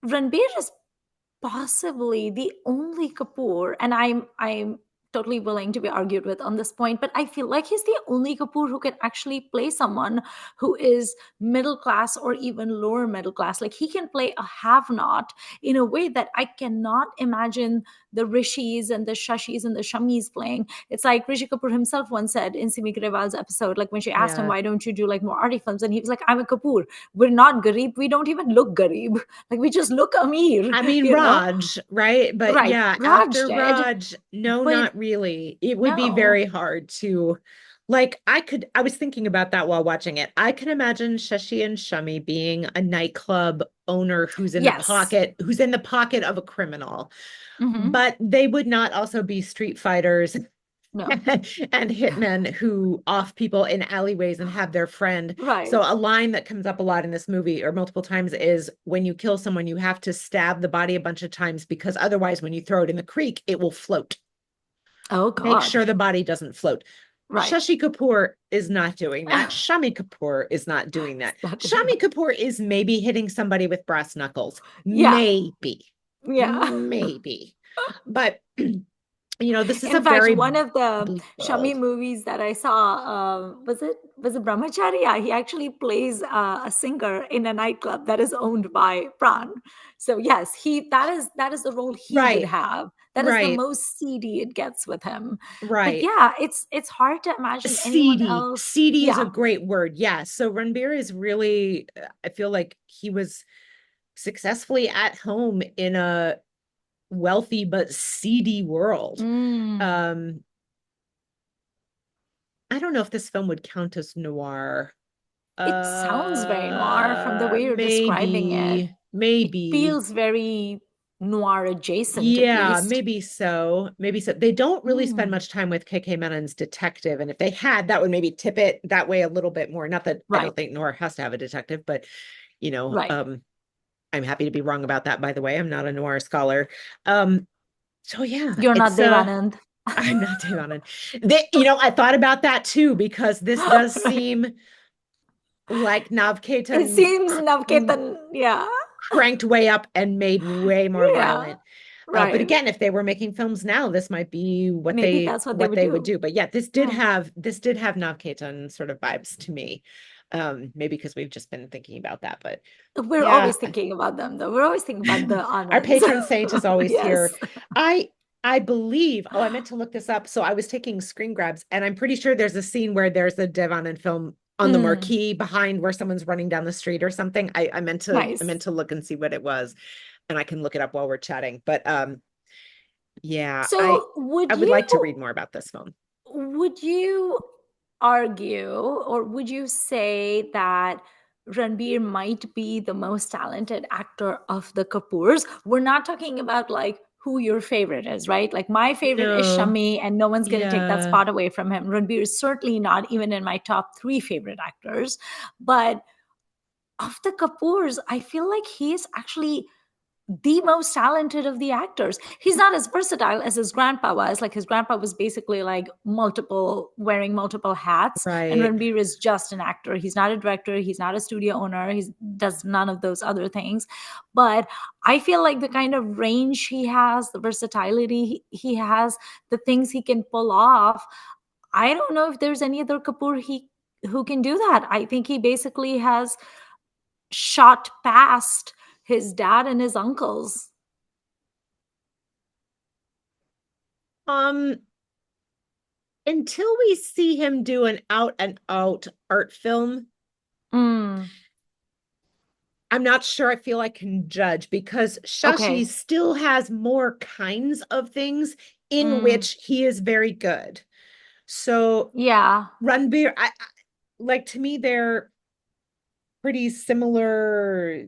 Ranbir is possibly the only Kapoor, and I'm totally willing to be argued with on this point, but I feel like he's the only Kapoor who can actually play someone who is middle class or even lower middle class. Like he can play a have-not in a way that I cannot imagine the Rishis and the Shashis and the Shamis playing. It's like Rishi Kapoor himself once said in Simi Grewal's episode, like when she asked him, Yeah. why don't you do like more arty films? And he was like, I'm a Kapoor. We're not Garib. We don't even look Garib. Like we just look Amir, I mean, you know? Raj, right? But Right. yeah, Raj after did, Raj, no, but not really. It would be no. very hard to, like, I was thinking about that while watching it. I can imagine Shashi and Shami being a nightclub owner Yes. who's in the pocket of a criminal, Hmm. but they would not also be street fighters No. and hitmen who off people in alleyways and have their friend. So Right. a line that comes up a lot in this movie or multiple times is when you kill someone, you have to stab the body a bunch of times because otherwise when you throw it in the creek, it will float. Oh Make God. sure the body doesn't float. Right. Shashi Kapoor is not doing that. Shami Kapoor is not doing that. It's not doing Shami that. Kapoor is maybe hitting somebody with brass knuckles. Yeah. Maybe. Yeah. Maybe. But this is a In fact, very one of the bleak Shami world. movies that I saw, was it Brahmachari? Yeah, he actually plays a singer in a nightclub that is owned by Pran. So yes, he that is the role he would Right. have. That is the Right. most seedy it gets with him. But Right. yeah, it's hard to imagine anyone Seedy. else. Seedy is a Yeah. great word. Yeah. So Ranbir is really, I feel like he was successfully at home in a wealthy but seedy world. Mm. Um, I don't know if this film would count as noir. It sounds very noir from the way you're describing it. It Maybe. feels very noir adjacent, at Yeah, least. maybe so. Maybe so. They don't really spend Mm. much time with KK Menon's detective. And if they had, that would maybe tip it that way a little bit more. Not that I Right. don't think noir has to have a detective, but you know, Right. I'm happy to be wrong about that, by the way. I'm not a noir scholar. Um, so yeah, You're not Devanand. I'm not Devon. I thought about that too, because this does Right. seem like It Navketan seems Navketan, yeah. cranked way up and made way more Yeah. violent. But Right. again, if they were making films now, this might be what Maybe they that's what they what would they would do. do. But yeah, Hmm. this did have Navketan sort of vibes to me. Maybe because we've just been thinking about that. But We're yeah, always thinking about them, though. We're always thinking about the our Anands. patron saint is always here. Yes. I I believe, I meant to look this up. So I was taking screen grabs, and I'm pretty sure there's a scene where there's a Devanand film on the Mm, marquee behind where someone's running down the street or something. I meant nice. to look and see what it was, and I can look it up while we're chatting. But yeah, So I would like to read more about this film. would you argue or would you say that Ranbir might be the most talented actor of the Kapoors? We're not talking about like who your favorite is, right? Like my favorite is No, Shami, and no one's going to take that yeah. spot away from him. Ranbir is certainly not even in my top three favorite actors. But of the Kapoors, I feel like he is actually the most talented of the actors. He's not as versatile as his grandpa was. Like his grandpa was basically like wearing multiple hats, and Right. Ranbir is just an actor. He's not a director. He's not a studio owner. He does none of those other things. But I feel like the kind of range he has, the versatility he has, the things he can pull off. I don't know if there's any other Kapoor he who can do that. I think he basically has shot past his dad and his uncles. Um, until we see him do an out and out art film, Mm, I'm not sure I feel I can judge because Shashi okay. still has more kinds of things in Mm, which he is very good. So yeah. Ranbir, like to me, they're pretty similar.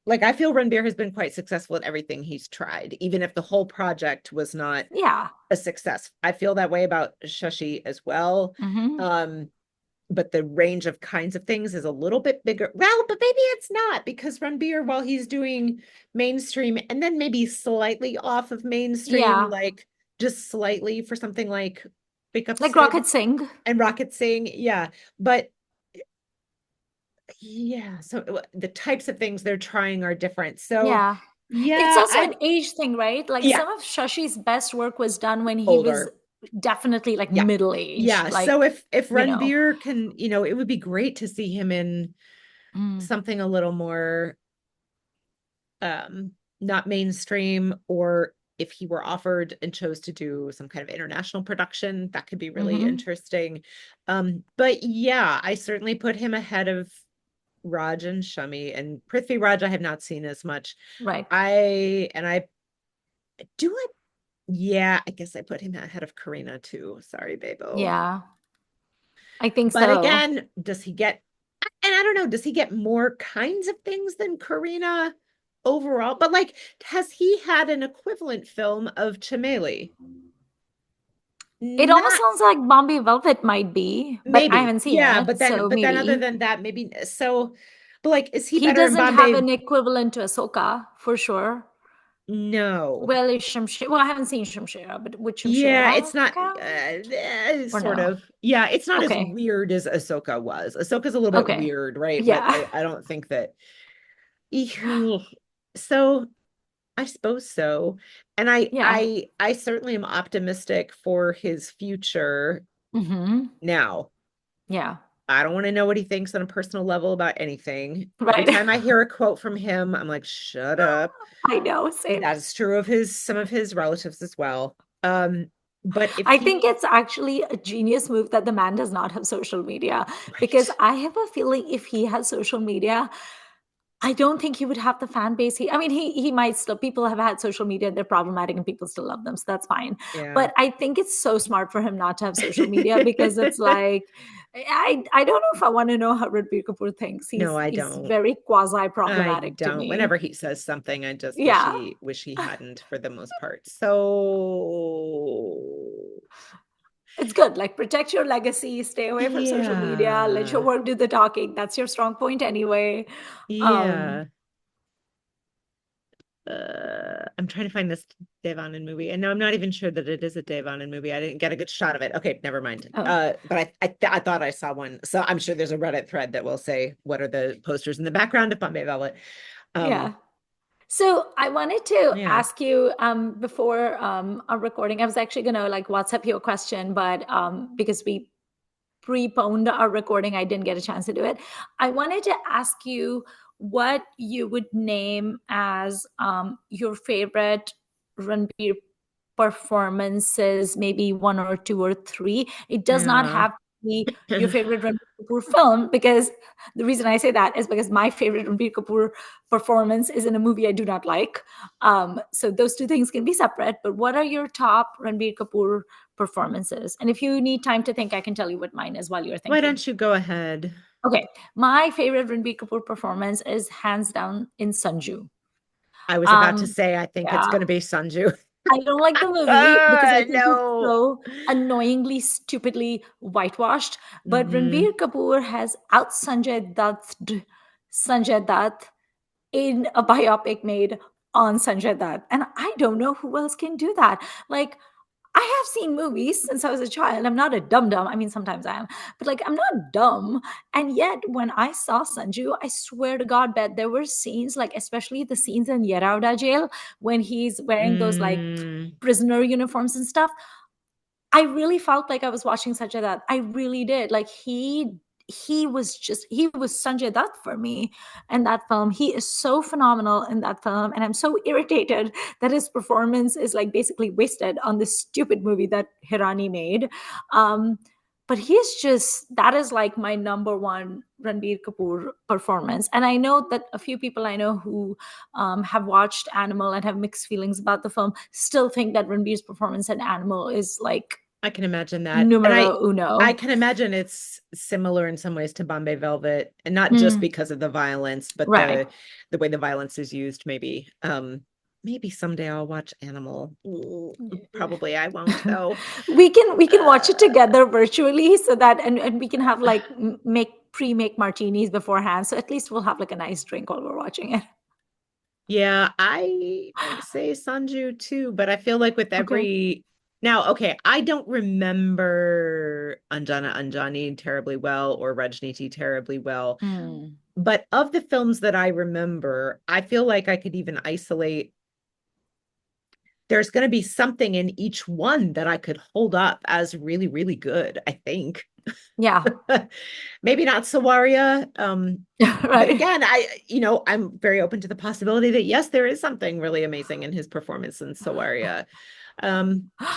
Like I feel Ranbir has been quite successful at everything he's tried, even if the whole project was not Yeah. a success. I feel that way about Shashi as well. Hmm. Um, but the range of kinds of things is a little bit bigger. Well, but maybe it's not because Ranbir, while he's doing mainstream and then maybe slightly off of mainstream, Yeah. like just slightly for something like Pick Up Like Sid Rocket Singh. and Rocket Sing. Yeah. But yeah, so the types of things they're trying are different. So Yeah. It's yeah, also an age thing, right? Like yeah, some of Shashi's best work was done when he was older. definitely like Yeah. middle aged. Yeah. Like, So if you know. Ranbir can, it would be great to see him in Mm, something a little more not mainstream, or if he were offered and chose to do some kind of international production, that could be really hmm. interesting. But yeah, I certainly put him ahead of Raj and Shami, and Prithvi Raj I have not seen as much. Right. I do it. Yeah, I guess I put him ahead of Karina too. Sorry, Babo. Yeah. I think But so. again, does he get, and I don't know, does he get more kinds of things than Karina overall? But like, has he had an equivalent film of Chamele? It almost Not sounds like Bombay Velvet might be, but I maybe. haven't seen Yeah, it, but then so but then other maybe. than that, maybe so but like is he He better in doesn't have Bombay? an equivalent to Ahsoka, for sure. No. Well, is Shamshir? Well, I haven't seen Shamshira, but would Yeah, it's Shamshira not count or sort no? of. Yeah, it's not as Okay. weird as Ahsoka was. Ahsoka's a little bit Okay. weird, right? But Yeah. I don't think that so I suppose so. And Yeah. I certainly am optimistic for his future Hmm. now. Yeah. I don't want to know what he thinks on a personal level about anything. Every Right. time I hear a quote from him, I'm like, shut up. I know. Same. That's true of his some of his relatives as well. But if I think he it's actually a genius move that the man does not have social media because right. I have a feeling if he has social media, I don't think he would have the fan base. I mean, he might still. People have had social media; they're problematic, and people still love them, so that's fine. Yeah. But I think it's so smart for him not to have social media because it's like, I don't know if I want to know how Ranbir Kapoor thinks. No, I He's don't. very quasi I problematic to don't. me. Whenever he says something, I just Yeah, wish he hadn't for the most part. So it's good. Like protect your legacy, stay away from social media, let your yeah. work do the talking. That's your strong point anyway. Um, Yeah. I'm trying to find this Devanan movie, and no, I'm not even sure that it is a Devanan movie. I didn't get a good shot of it. Okay, never mind. oh, But I thought I saw one, so I'm sure there's a Reddit thread that will say what are the posters in the background of Bombay Velvet. yeah. Um, So I wanted to yeah. ask you before our recording, I was actually going to like WhatsApp you a question, but because we preponed our recording, I didn't get a chance to do it. I wanted to ask you what you would name as your favorite Ranbir performances, maybe one or two or three. It does not Yeah. have to be your favorite Ranbir Kapoor film, because the reason I say that is because my favorite Ranbir Kapoor performance is in a movie I do not like. So those two things can be separate. But what are your top Ranbir Kapoor performances? And if you need time to think, I can tell you what mine is while you're Why thinking. don't you go ahead? Okay, my favorite Ranbir Kapoor performance is hands down in Sanju. I was about to Um, say I think it's yeah, going to be Sanju. I don't like the movie because I think it's No. so annoyingly, stupidly whitewashed. But Hmm. Ranbir Kapoor has out Sanjay Dutt in a biopic made on Sanjay Dutt, and I don't know who else can do that. Like, I have seen movies since I was a child. I'm not a dum dum. I mean, sometimes I am, but like, I'm not dumb. And yet, when I saw Sanju, I swear to God, Bet, there were scenes, like, especially the scenes in Yerauda jail when he's wearing those like Mm. prisoner uniforms and stuff. I really felt like I was watching Sanjay Dutt. I really did. Like he was Sanjay Dutt for me in that film. He is so phenomenal in that film, and I'm so irritated that his performance is like basically wasted on this stupid movie that Hirani made. Um, but he's just that is like my number one Ranbir Kapoor performance, and I know that a few people I know who have watched Animal and have mixed feelings about the film still think that Ranbir's performance in Animal is like I can imagine that. And numero I uno. can imagine it's similar in some ways to Bombay Velvet, and not just Mm, because of the violence, but right. the way the violence is used, maybe. Maybe someday I'll watch Animal. Ooh, probably I won't though. We can watch it Uh, together virtually so that and we can have like make martinis beforehand, so at least we'll have like a nice drink while we're watching it. yeah, I might say Sanju too, but I feel like with Okay. every now, okay, I don't remember Anjana Anjani terribly well or Rajniti terribly well. Mm. But of the films that I remember, I feel like I could even isolate. There's going to be something in each one that I could hold up as really, really good, I think. Yeah. Maybe not Sawaria. But Right. again, I'm very open to the possibility that yes, there is something really amazing in his performance in Sawaria.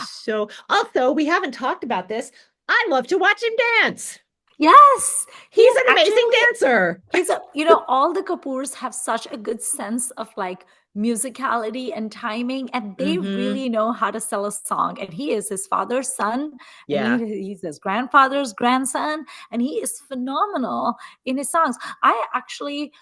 So also we haven't talked about this. I love to watch him dance. Yes, He's he's an amazing actually dancer. he's a all the Kapoors have such a good sense of like musicality and timing, and they Hmm. really know how to sell a song. And he is his father's son, and Yeah. he's his grandfather's grandson, and he is phenomenal in his songs. I actually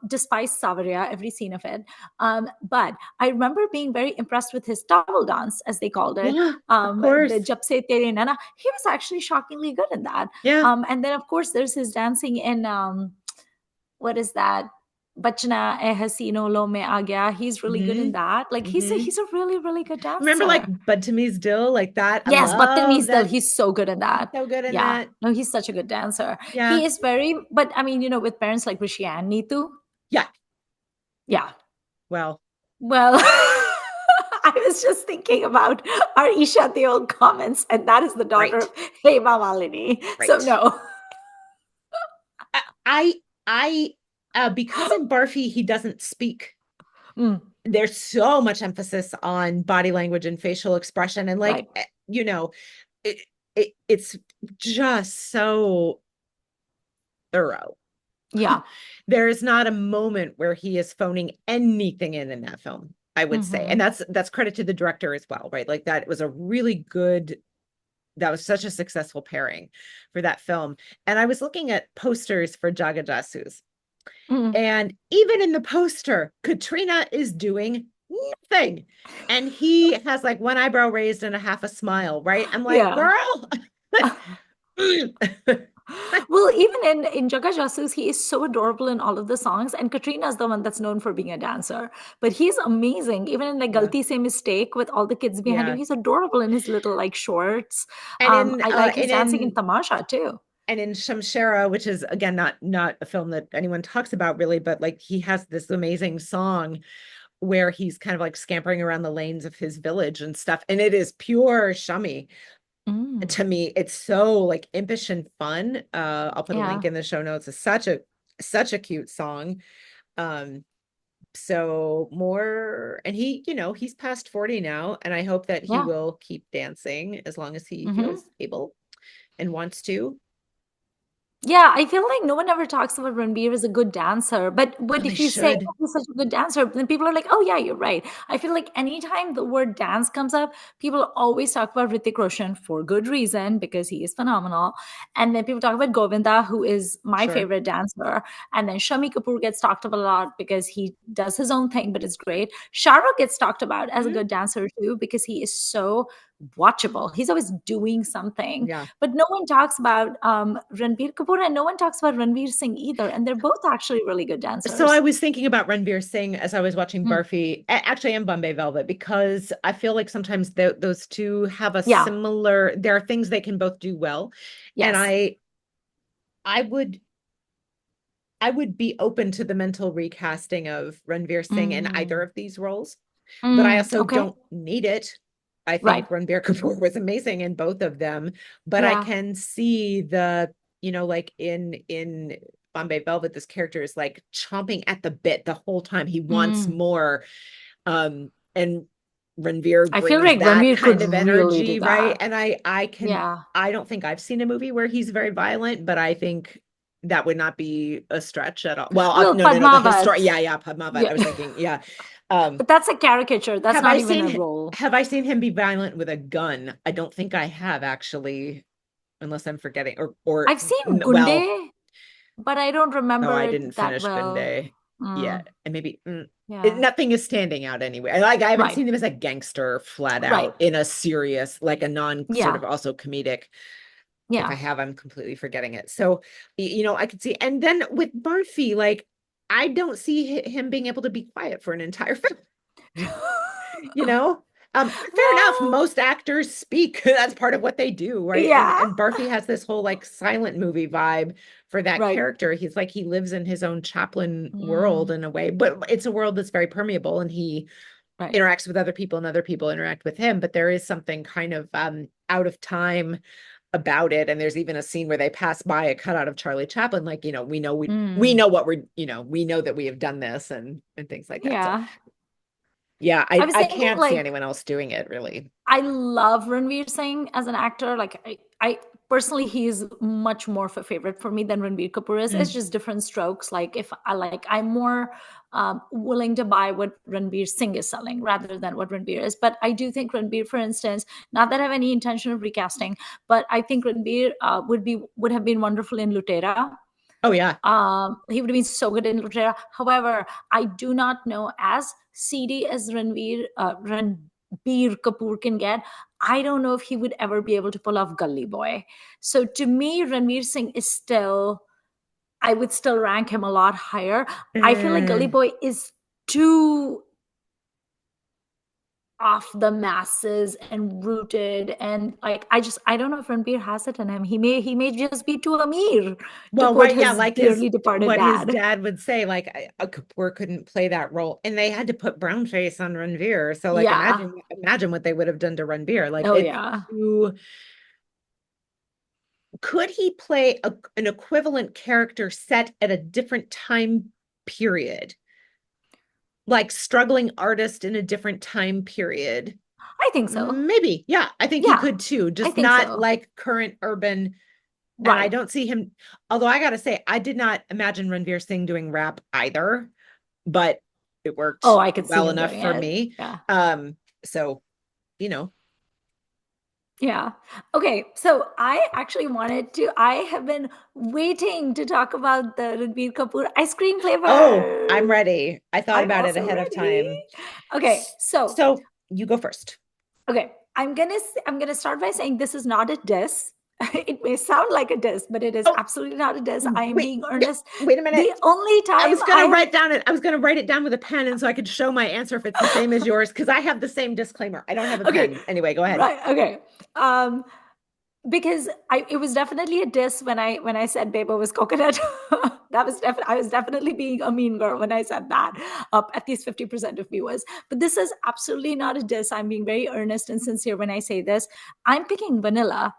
despised Savaria, every scene of it. But I remember being very impressed with his towel dance, as they called it. Yeah, of The course. Jab Se Tere Naina. He was actually shockingly good in that. Yeah. And then, of course, there's his dancing in what is that? Bachna e Hasino Lo Me Aa Gaya. He's really good in Hmm. that. Like Hmm. he's a really, really good Remember like dancer. Bud to Me's Dill, like that. I Yes, Bhattan love Meesdal, that. he's so good in He's that. so good in Yeah. that. No, he's such a good dancer. Yeah. He is very, but I mean, with parents like Rishi and Neetu, Yeah. yeah. Well, Well, I was just thinking about our Isha Deol comments, and that is the daughter of right. Hema Malini. So Right. no. I I because in Barfi he doesn't speak. Mm, There's so much emphasis on body language and facial expression and like right. it, it's just so thorough. Yeah. There is not a moment where he is phoning anything in that film, I would say. And Hmm. that's credit to the director as well, right? Like that was a really good, that was such a successful pairing for that film. And I was looking at posters for Jagga Jasoos. Mm. And even in the poster, Katrina is doing nothing. And he has like one eyebrow raised and a half a smile, right? I'm like, Yeah. girl. Well, even in Jagga Jasoos, he is so adorable in all of the songs, and Katrina is the one that's known for being a dancer. But he's amazing, even in like Yeah. Galti Se Mistake with all the kids behind him. Yeah. He's adorable in his little like shorts. And in I like his dancing in Tamasha too. Shamshera, which is again not a film that anyone talks about really, but like he has this amazing song where he's kind of like scampering around the lanes of his village and stuff. And it is pure Shami. Mm, To me, it's so like impish and fun. I'll put a link yeah, in the show notes. It's such a cute song. Um, so more, and he's past 40 now, and I hope that he yeah. will keep dancing as long as he Hmm. feels able and wants to. Yeah, I feel like no one ever talks about Ranbir as a good dancer. But Oh, they if you say, should. "Oh, he's such a good dancer," then people are like, "Oh yeah, you're right." I feel like anytime the word dance comes up, people always talk about Hrithik Roshan for good reason because he is phenomenal. And then people talk about Govinda, who is my Sure. favorite dancer. And then Shami Kapoor gets talked about a lot because he does his own thing, but it's great. Shah Rukh gets talked about as a Mhm. good dancer too because he is so watchable. He's always doing something. Yeah. But no one talks about Ranbir Kapoor and no one talks about Ranveer Singh either. And they're both actually really good So I dancers. was thinking about Ranbir Singh as I was watching Mm. Barfi, actually, and Bombay Velvet, because I feel like sometimes those two have a Yeah. similar. There are things they can both do well, and Yes. I would I would be open to the mental recasting of Ranveer Singh in either Mm. of these roles, but I Mm. also Okay. don't need it. I Right. think Ranbir Kapoor was amazing in both of them, but I Yeah. can see like in Bombay Velvet, this character is like chomping at the bit the whole time. He wants Mm. more. And Ranveer I feel brings like that Ranveer could kind of really do energy, right? that. And Yeah. I don't think I've seen a movie where he's very violent, but I think that would not be a stretch at all. Well, Well, no, the Padmavat. historic, yeah, Padmavat. Yeah. I was thinking, yeah. Um, But that's a caricature. That's have not I even seen a role. have I seen him be violent with a gun? I don't think I have actually, unless I'm forgetting, I've seen well, Gunde, but I don't oh, remember I it didn't that finish well. Gunday Mm. yet, and maybe Yeah. nothing is standing out anyway. Like I haven't Right. seen him as a gangster flat Right. out in a serious, like a non sort Yeah. of also comedic. If I Yeah. have, I'm completely forgetting it. So, I could see, and then with Barfi, like I don't see him being able to be quiet for an entire film. you know Fair enough, Well, most actors speak. That's part of what they do, right? and yeah. and Barfi has this whole like silent movie vibe for that Right. character. He's like he lives in his own Chaplin world Mm. in a way, but it's a world that's very permeable, and he Right. interacts with other people and other people interact with him, but there is something kind of out of time about it. And there's even a scene where they pass by a cutout of Charlie Chaplin, like, we Mm. know what we know that we have done this and things like that. So Yeah. yeah, I I was I thinking can't see like anyone else doing it really. I love Ranveer Singh as an actor. Like I personally, he's much more of a favorite for me than Ranveer Kapoor is. It's Mm, just different strokes. Like if I like, I'm more willing to buy what Ranveer Singh is selling rather than what Ranveer is. But I do think Ranveer, for instance, not that I have any intention of recasting, but I think Ranveer would have been wonderful in Lutera. Oh yeah. He would have been so good in Lutera. However, I do not know, as seedy as Ranbir Kapoor can get, I don't know if he would ever be able to pull off Gully Boy. So to me, Ranveer Singh is still, I would still rank him a lot higher. I feel like Gully Mm. Boy is too off the masses and rooted, and like I don't know if Ranbir has it in him. He may just be too Amir, to Well, quote right, yeah, his like his dearly departed what his dad. dad would say, like a Kapoor couldn't play that role, and they had to put brown face on Ranveer. So, like, Yeah. imagine what they would have done to Ranveer. Like, Oh it's yeah. too. Could he play an equivalent character set at a different time period, like struggling artist in a different time period? I think so. Maybe, yeah, I think he Yeah, could too, I just think not so. like current urban. And I Right. don't see him, although I gotta say, I did not imagine Ranveer Singh doing rap either, but it Oh, worked I could see well him enough doing for it. me. Yeah. So, you know. Yeah. Okay. So I have been waiting to talk about the Ranbir Kapoor ice cream Oh, I'm flavor. ready. I thought I'm about it also ahead of ready. time. Okay. So, So you go first. okay. I'm gonna start by saying this is not a diss. It may sound like a diss, but it is Oh, absolutely not a diss. I am wait, being earnest. wait a minute. The only time I have I was gonna write it down with a pen and so I could show my answer if it's the same as yours, because I have the same disclaimer. I don't have a okay, pen. Anyway, go ahead. right, okay. Um, because it was definitely a diss when I said Bebo was coconut. I was definitely being a mean girl when I said that. At least 50% of me was. But this is absolutely not a diss. I'm being very earnest and sincere when I say this. I'm picking vanilla.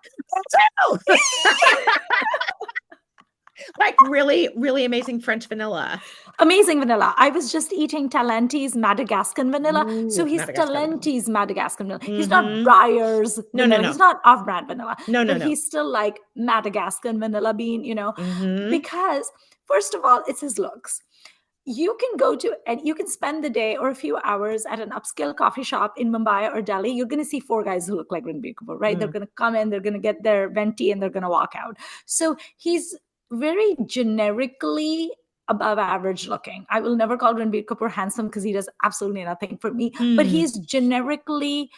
Like really, really amazing French vanilla. Amazing vanilla. I was just eating Talenti's Madagascan vanilla. So Ooh, he's Madagascar vanilla. Talenti's Madagascan vanilla. He's not Mm-hmm. Breyer's No, no, vanilla. He's no. not off brand vanilla, No, no, but no. he's still like Madagascan vanilla bean, Mm-hmm. because first of all, it's his looks. You can go to and you can spend the day or a few hours at an upscale coffee shop in Mumbai or Delhi. You're going to see four guys who look like Ranbir Kapoor, right? They're Mm. going to come in, they're going to get their venti, and they're going to walk out. So he's very generically above average looking. I will never call Ranbir Kapoor handsome because he does absolutely nothing for me, but Mm. he's generically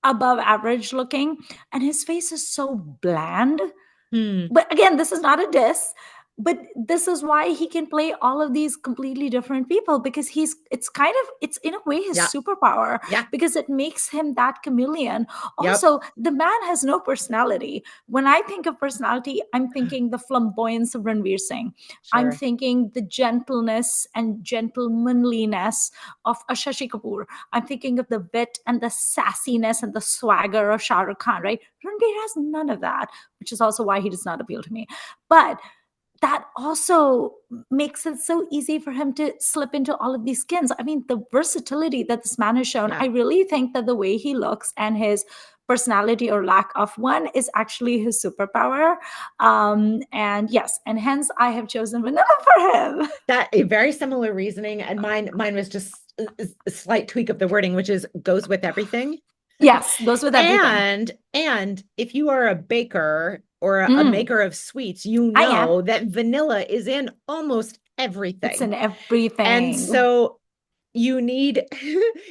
above average looking, and his face is so bland. Mm. But again, this is not a diss, but this is why he can play all of these completely different people, because it's in a way his Yeah. superpower, Yeah. because it makes him that chameleon. Yep. Also, the man has no personality. When I think of personality, I'm thinking the flamboyance of Ranveer Singh. I'm Sure. thinking the gentleness and gentlemanliness of a Shashi Kapoor. I'm thinking of the wit and the sassiness and the swagger of Shah Rukh Khan, right? Ranveer has none of that, which is also why he does not appeal to me. But that also makes it so easy for him to slip into all of these skins. I mean, the versatility that this man has shown, Yeah. I really think that the way he looks and his personality or lack of one is actually his superpower. And yes, and hence I have chosen vanilla for him. That a very similar reasoning, and mine was just a slight tweak of the wording, which is goes with everything. Yes, goes with everything. And if you are a baker or a Mm, maker of sweets, you I am. know that vanilla is in almost It's everything. in And everything. so you need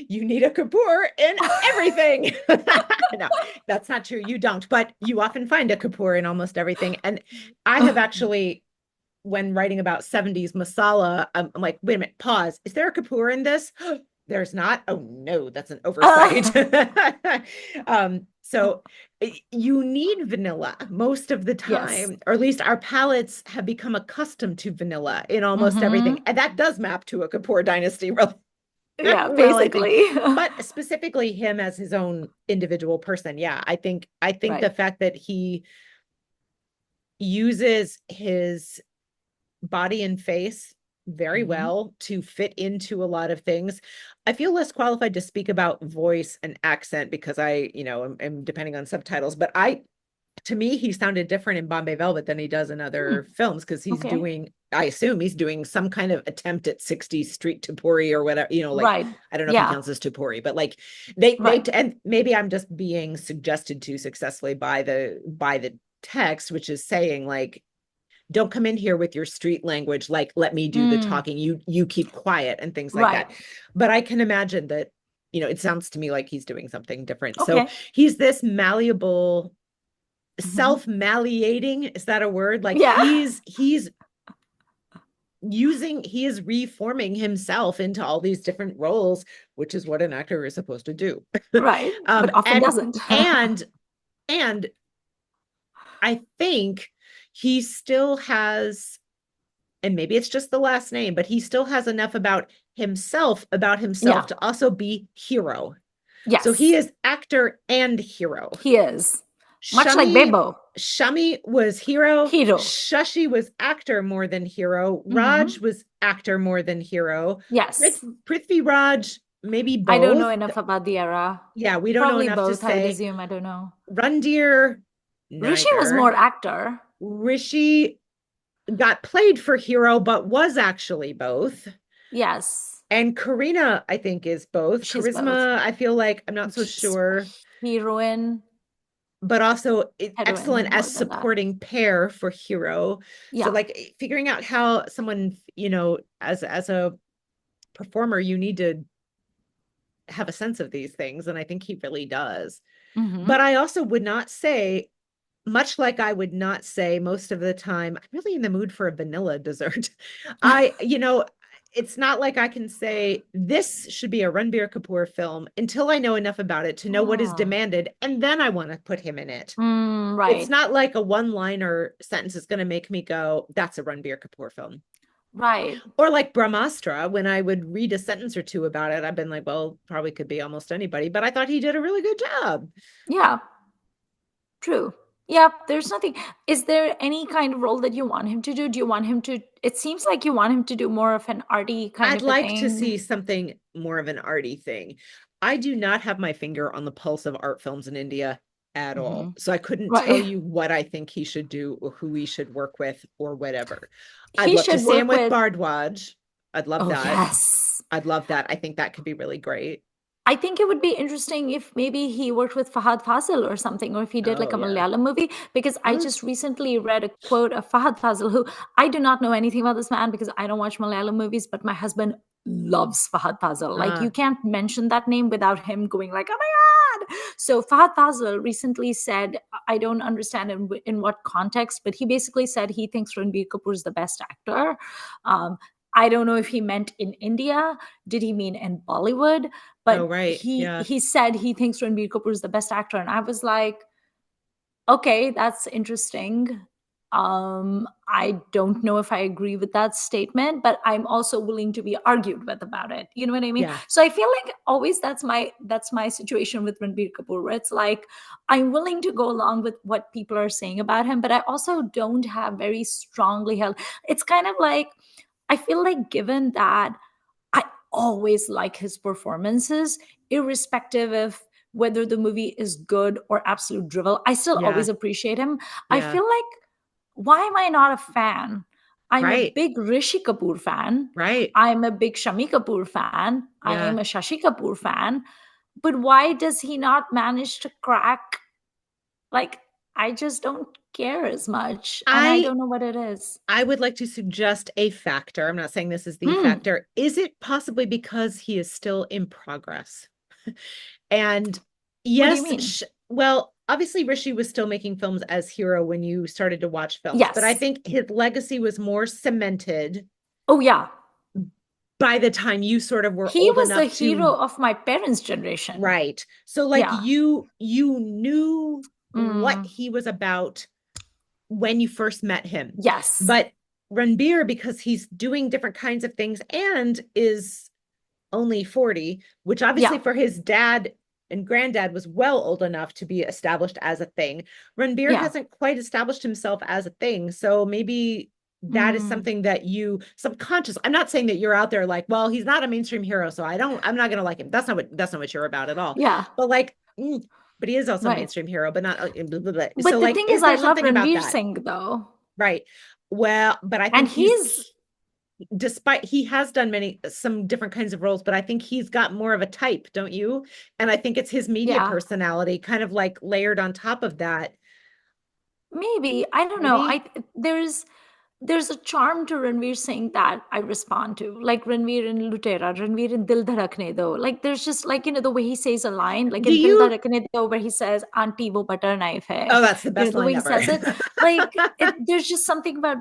you need a Kapoor in everything. No, that's not true. You don't, but you often find a Kapoor in almost everything. And I have actually, when writing about 70s masala, I'm like, wait a minute, pause. Is there a Kapoor in this? There's not. Oh no, that's an oversight. So you need vanilla most of the Yes. time, or at least our palates have become accustomed to vanilla in almost everything. Hmm. And that does map to a Kapoor dynasty Yeah, well, I think, basically. but specifically him as his own individual person. Yeah, I think Right. the fact that he uses his body and face very Hmm. well to fit into a lot of things. I feel less qualified to speak about voice and accent because am depending on subtitles, but to me, he sounded different in Bombay Velvet than he does in Hmm. other films because Okay. I assume he's doing some kind of attempt at 60s street Tupuri or whatever, like, Right. I don't know if he Yeah. counts as Tupuri, but like Right. and maybe I'm just being suggested to successfully by the text, which is saying like, don't come in here with your street language, like let me do the Mm, talking, you keep quiet and things like right. that. But I can imagine that, it sounds to me like he's doing something different. So Okay. he's this malleable, Hmm. self-malleating, is that a word? Like Yeah. he is reforming himself into all these different roles, which is what an actor is supposed to do. Right. But often And doesn't. and and I think he still has, and maybe it's just the last name, but he still has enough about himself Yeah. to also be hero. So he Yes, is actor and hero. he is. Much like Shami Bebo. Shami was hero. Hero. Shashi was actor more than hero. Raj Hmm. was actor more than hero. Yes. Prithvi Raj, maybe I don't know both. enough about the era. Yeah, we don't know Probably enough to both, I would say. assume. I don't know. Randir, Rishi was more neither. actor. Rishi got played for hero, but was actually both. Yes, And Karina, I think, is both. she's both. Charisma, I feel like I'm not so She's sure, heroine, but also excellent heroine more as than that. supporting pair for hero. So Yeah. like figuring out how someone, as a performer, you need to have a sense of these things, and I think he really does. But Hmm. I also would not say, much like I would not say most of the time, I'm really in the mood for a vanilla dessert. It's not like I can say this should be a Ranbir Kapoor film until I know enough about it to know what is Ah. demanded, and then I want to put him in it. It's Right. not like a one-liner sentence is going to make me go, that's a Ranbir Kapoor film. Right. Or like Brahmastra, when I would read a sentence or two about it, I've been like, well, probably could be almost anybody, but I thought he did a really good job. Yeah. True. Yeah, there's nothing. Is there any kind of role that you want him to do? Do you want him to? It seems like you want him to do more of an arty kind I'd of a like to thing. see something more of an arty thing. I do not have my finger on the pulse of art films in India at Hmm. all. So I couldn't tell Right. you what I think he should do or who he should work with or whatever. I'd He love to should see him work with with. Bardwaj. I'd love Oh, that. yes. I'd love that. I think that could be really great. I think it would be interesting if maybe he worked with Fahad Fazil or something, or if he did Oh, like a yeah. Malayalam movie. Because I Mm, just recently read a quote of Fahad Fazil, who I do not know anything about this man because I don't watch Malayalam movies, but my husband loves Fahad Fazil. Like you uh, can't mention that name without him going like, "Oh my god!" So Fahad Fazil recently said, I don't understand in what context, but he basically said he thinks Ranbir Kapoor is the best actor. Um, I don't know if he meant in India. Did he mean in Bollywood? oh, But right. Yeah. he said he thinks Ranbir Kapoor is the best actor, and I was like, okay, that's interesting. I don't know if I agree with that statement, but I'm also willing to be argued with about it. You know what I mean? Yeah. So I feel like always that's my situation with Ranbir Kapoor, where it's like I'm willing to go along with what people are saying about him, but I also don't have very strongly held. It's kind of like I feel like given that I always like his performances, irrespective of whether the movie is good or absolute drivel. I still Yeah. always appreciate him. I Yeah. feel like, why am I not a fan? I'm a Right. big Rishi Kapoor fan. Right. I'm a big Shami Kapoor fan. I Yeah. am a Shashi Kapoor fan. But why does he not manage to crack? Like, I just don't care as much. And I I don't know what it is. I would like to suggest a factor. I'm not saying this is the Hmm. factor. Is it possibly because he is still in progress? And What do you yes, mean? well, obviously Rishi was still making films as hero when you started to watch films, but I Yes. think his legacy was more cemented Oh, yeah. by the time you sort of were He old was the enough hero to of my parents' generation. write. So like Yeah. you knew what Mm, he was about when you first met him. yes. But Ranbir, because he's doing different kinds of things and is only 40, which obviously Yeah. for his dad and granddad was well old enough to be established as a thing. Ranbir Yeah. hasn't quite established himself as a thing. So maybe that is Mm, something that you subconscious. I'm not saying that you're out there like, well, he's not a mainstream hero, so I'm not gonna like him. That's not what you're about at all. yeah. But like, but he is also a Right. mainstream hero, but not blah, blah, blah. So But the like, thing is, is I there love something about Ranveer that? Singh though. Right. Well, but I And think he's, despite he has done some different kinds of roles, but I think he's got more of a type, don't you? And I think it's his media yeah, personality kind of like layered on top of that. maybe. I don't know. Maybe. There's, there's a charm to Ranveer Singh that I respond to, like Ranveer in Lutera, Ranveer in Dil Dharakne Do. Like there's just like, the way he says a line, like Do in Dil you? Dharakne Do, where he says, "Auntie, wo butter knife hai." Oh, that's the best The way line he ever. says it, like there's just something about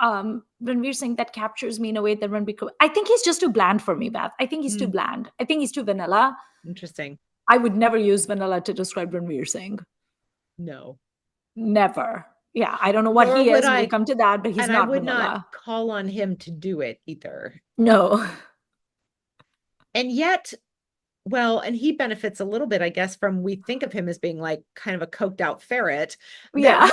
Ranveer Singh that captures me in a way that I think he's just too bland for me, Beth. I think he's too Hmm, bland. I think he's too vanilla. interesting. I would never use vanilla to describe Ranveer Singh. No. Never. Yeah, I don't know what Nor he would is. We'll I, come to that, but he's and I not would not vanilla. call on him to do it either. No. And yet, well, and he benefits a little bit, I guess, from we think of him as being like kind of a coked out ferret, Yeah.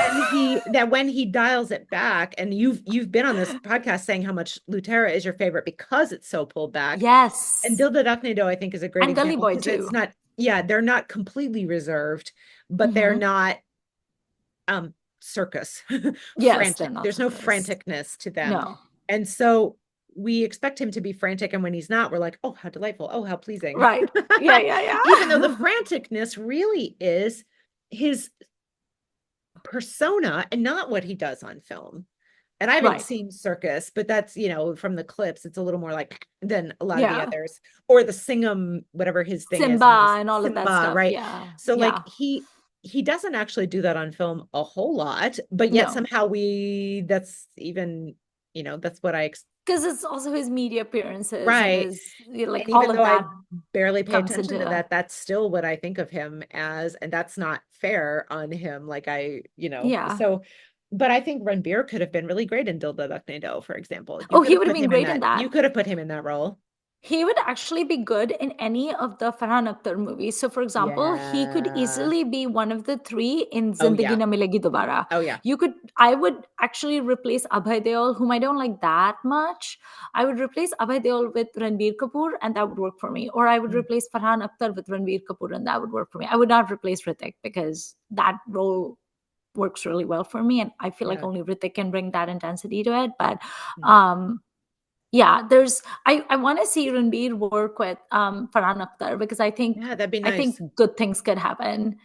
that when he dials it back, and you've been on this podcast saying how much Lutera is your favorite because it's so pulled back. And Yes. Dilda Daknedo, I think, is a great And Gully example Boy because it's too. not, yeah, they're not completely reserved, but they're Hmm. not circus Yes, they're frantic. not There's no circus. franticness to them. No. And so we expect him to be frantic, and when he's not, we're like, oh, how delightful. Oh, how pleasing. Right. Yeah, yeah, Even though the yeah. franticness really is his persona and not what he does on film. And I haven't Right. seen Circus, but that's, from the clips, it's a little more like than a lot of the Yeah. others, or the Singham, whatever his thing is, and Simba he's and all of that Simba, stuff. right? Yeah. So like Yeah. he doesn't actually do that on film a whole lot, but yet No. somehow that's even, that's what Because it's also his media appearances and right. his, And like, all even of though I that barely pay comes attention to into. that, that's still what I think of him as, and that's not fair on him. Like Yeah. so, but I think Ranbir could have been really great in Dilda Daknedo, for example. You Oh, could he have would have put been him in great in that. that. You could have put him in that role. He would actually be good in any of the Farhan Akhtar movies. So, for example, he could Yeah. easily be one of the three in Oh Zindagi yeah. Na Milegi Dobara. Oh yeah. I would actually replace Abhay Deol, whom I don't like that much. I would replace Abhay Deol with Ranbir Kapoor, and that would work for me. Or I would Mm, replace Farhan Akhtar with Ranbir Kapoor, and that would work for me. I would not replace Ritik because that role works really well for me, and I feel like yeah. only Ritik can bring that intensity to it. But Mm. um, yeah, I want to see Ranbir work with Farhan Akhtar because Yeah, that'd be I think nice. good things could happen.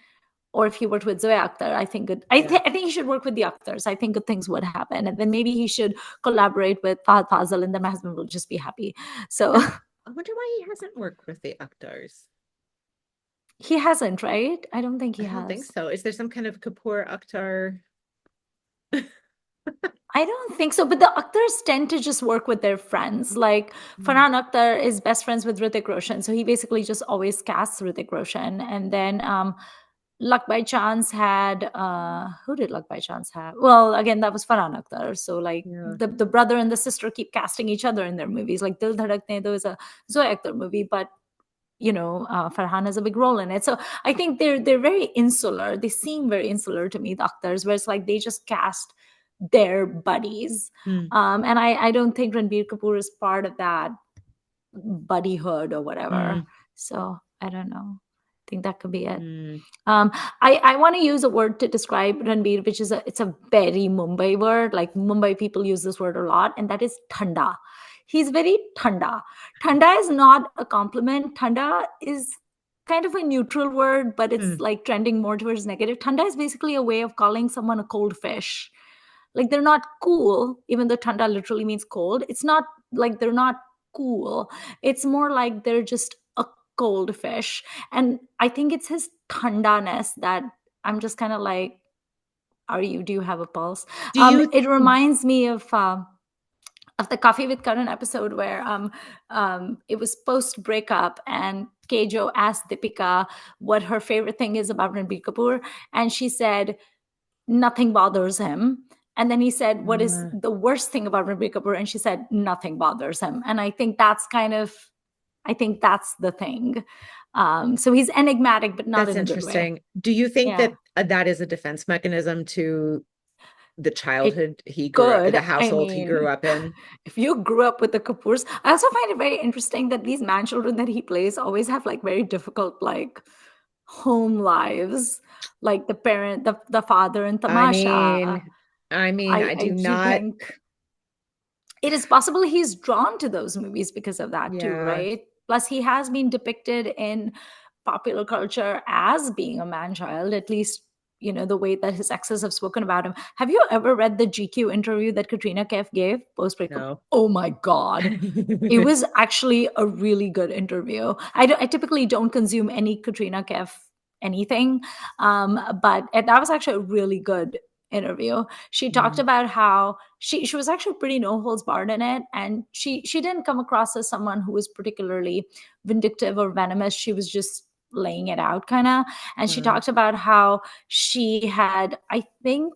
Or if he worked with Zoe Akhtar, I think Yeah. I think he should work with the Akhtars. I think good things would happen, and then maybe he should collaborate with Fahad Fazal, and then my husband will just be happy. So I wonder why he hasn't worked with the actors. he hasn't, right? I don't think he I don't think has. so. Is there some kind of Kapoor Akhtar? I don't think so, but the Akhtars tend to just work with their friends. Like Mm, Farhan Akhtar is best friends with Hrithik Roshan, so he basically just always casts Hrithik Roshan. And then Luck by Chance had who did Luck by Chance have? Well, again, that was Farhan Akhtar. So like yeah. the brother and the sister keep casting each other in their movies. Like Dil Dhadakne Do is a Zoe Akhtar movie, but Farhan has a big role in it. So I think they're very insular. They seem very insular to me, the Akhtars, where it's like they just cast their buddies. Mm, And I don't think Ranbir Kapoor is part of that buddyhood or whatever. mm, So I don't know. I think that could be it. mm, Um, I want to use a word to describe Ranbir, which is it's a very Mumbai word. Like Mumbai people use this word a lot, and that is thanda. He's very thanda. Thanda is not a compliment. Thanda is kind of a neutral word, but it's mm, like trending more towards negative. Thanda is basically a way of calling someone a cold fish. Like they're not cool, even though thanda literally means cold. It's not like they're not cool. It's more like they're just a cold fish. And I think it's his thandaness that I'm just kind of like, do you have a pulse? Do you? It reminds me of the Coffee with Karan episode where it was post breakup and Kejo asked Deepika what her favorite thing is about Ranbir Kapoor, and she said nothing bothers him. And then he said, "What is Uh, the worst thing about Ranbir Kapoor?" And she said, "Nothing bothers him." And I think that's the thing. So he's enigmatic, but not that's in a good way. interesting. Do you think Yeah, that that is a defense mechanism to the it childhood he grew up, could. the I household he grew mean, up in? if you grew up with the Kapoors, I also find it very interesting that these man children that he plays always have like very difficult like home lives. Like the father in I Tamasha. mean, I mean, I I I do do not. think it is possible he's drawn to those movies because of that too, Yeah. right? Plus, he has been depicted in popular culture as being a man child, at least, the way that his exes have spoken about him. Have you ever read the GQ interview that Katrina Kaif gave post breakup? No. Oh my God. It was actually a really good interview. I typically don't consume any Katrina Kaif anything, but that was actually a really good interview. She talked Mm, about how she was actually pretty no holds barred in it, and she didn't come across as someone who was particularly vindictive or venomous. She was just laying it out, kind of. And she mm, talked about how she had, I think,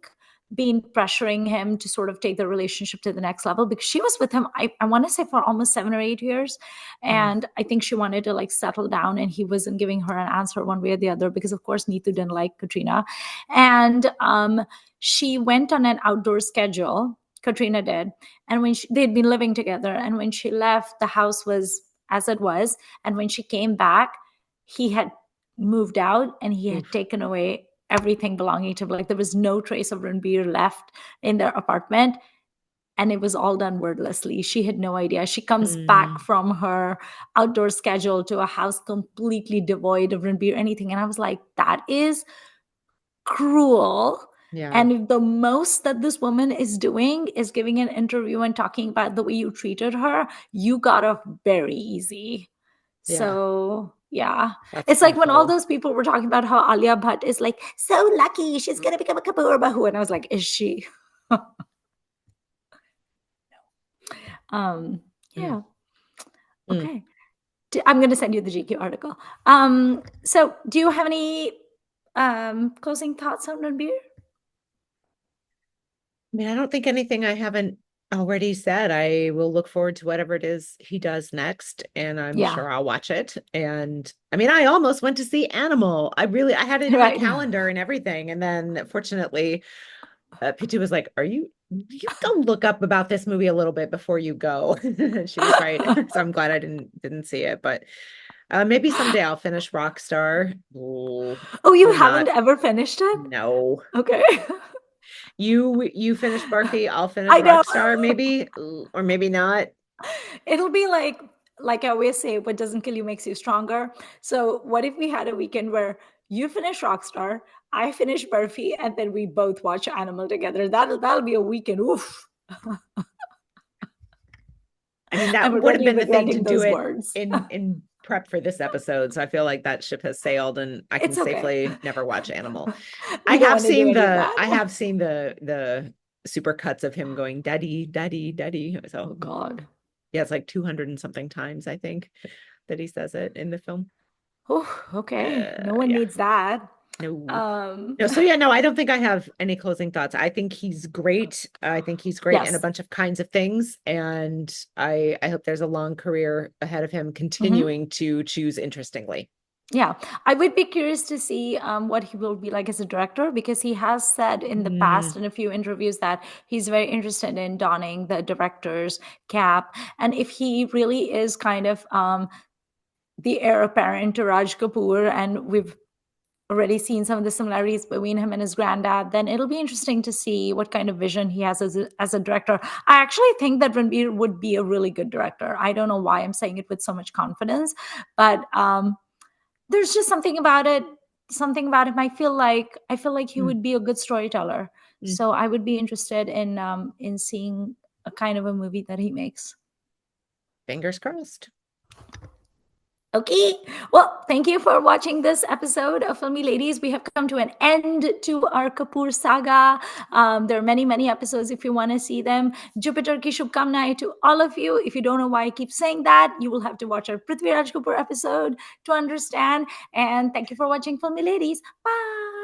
been pressuring him to sort of take the relationship to the next level, because she was with him, I want to say, for almost 7 or 8 years. mm, And I think she wanted to like settle down, and he wasn't giving her an answer one way or the other, because of course Neetu didn't like Katrina. And she went on an outdoor schedule, Katrina did. And they'd been living together, and when she left, the house was as it was. And when she came back, he had moved out, and he had oof. taken away everything belonging to him. Like, there was no trace of Ranbir left in their apartment, and it was all done wordlessly. She had no idea. She comes back Mm, from her outdoor schedule to a house completely devoid of Ranbir, anything. And I was like, that is cruel. yeah. And the most that this woman is doing is giving an interview and talking about the way you treated her, you got off very easy. Yeah. So yeah, That's it's like when all awful. those people were talking about how Alia Bhatt is like so lucky she's gonna become a Kapoor Bahu, and I was like, is she? um, Mm, yeah, mm. okay. I'm gonna send you the GQ article. So do you have any closing thoughts on Ranbir? I mean, I don't think anything I haven't already said. I will look forward to whatever it is he does next, and I'm Yeah, sure I'll watch it. And I mean, I almost went to see Animal. I had it in my right. calendar and everything. And then fortunately, Pitu was like, you go look up about this movie a little bit before you go. She was right. So I'm glad I didn't see it, but maybe someday I'll finish Rockstar. Oh, Oh, you or haven't not. ever finished it? No. Okay. You finish Barfi, I'll finish I know. Rockstar, maybe, or maybe not. It'll be like I always say, what doesn't kill you makes you stronger. So what if we had a weekend where you finish Rockstar, I finish Barfi, and then we both watch Animal together? That'll be a weekend. Oof. I mean, I'm that would have already been the thing to regretting do those it words. in prep for this episode. So I feel like that ship has sailed and I can It's okay. safely never watch Animal. We don't want to do any of that. I have seen the super cuts of him going daddy, daddy, daddy. Oh So God. yeah, it's like 200 and something times, I think, that he says it in the film. Oh, okay. No one Yeah. needs that. No. Um, No, so yeah, no, I don't think I have any closing thoughts. I think he's great. I think he's great in a yes. bunch of kinds of things, and I hope there's a long career ahead of him Mhm. continuing to choose interestingly. Yeah, I would be curious to see what he will be like as a director, because he has said in the Mm, past in a few interviews that he's very interested in donning the director's cap. And if he really is kind of the heir apparent to Raj Kapoor, and we've already seen some of the similarities between him and his granddad, then it'll be interesting to see what kind of vision he has as a director. I actually think that Ranbir would be a really good director. I don't know why I'm saying it with so much confidence, but there's just something about him. I feel like he mm, would be a good storyteller. mm. So I would be interested in seeing a kind of a movie that he makes. Fingers crossed. Okay. Well, thank you for watching this episode of Filmy Ladies. We have come to an end to our Kapoor saga. There are many, many episodes if you want to see them. Jupiter ki shubkamnaएं to all of you. If you don't know why I keep saying that, you will have to watch our Prithviraj Kapoor episode to understand. And thank you for watching Filmy Ladies. Bye.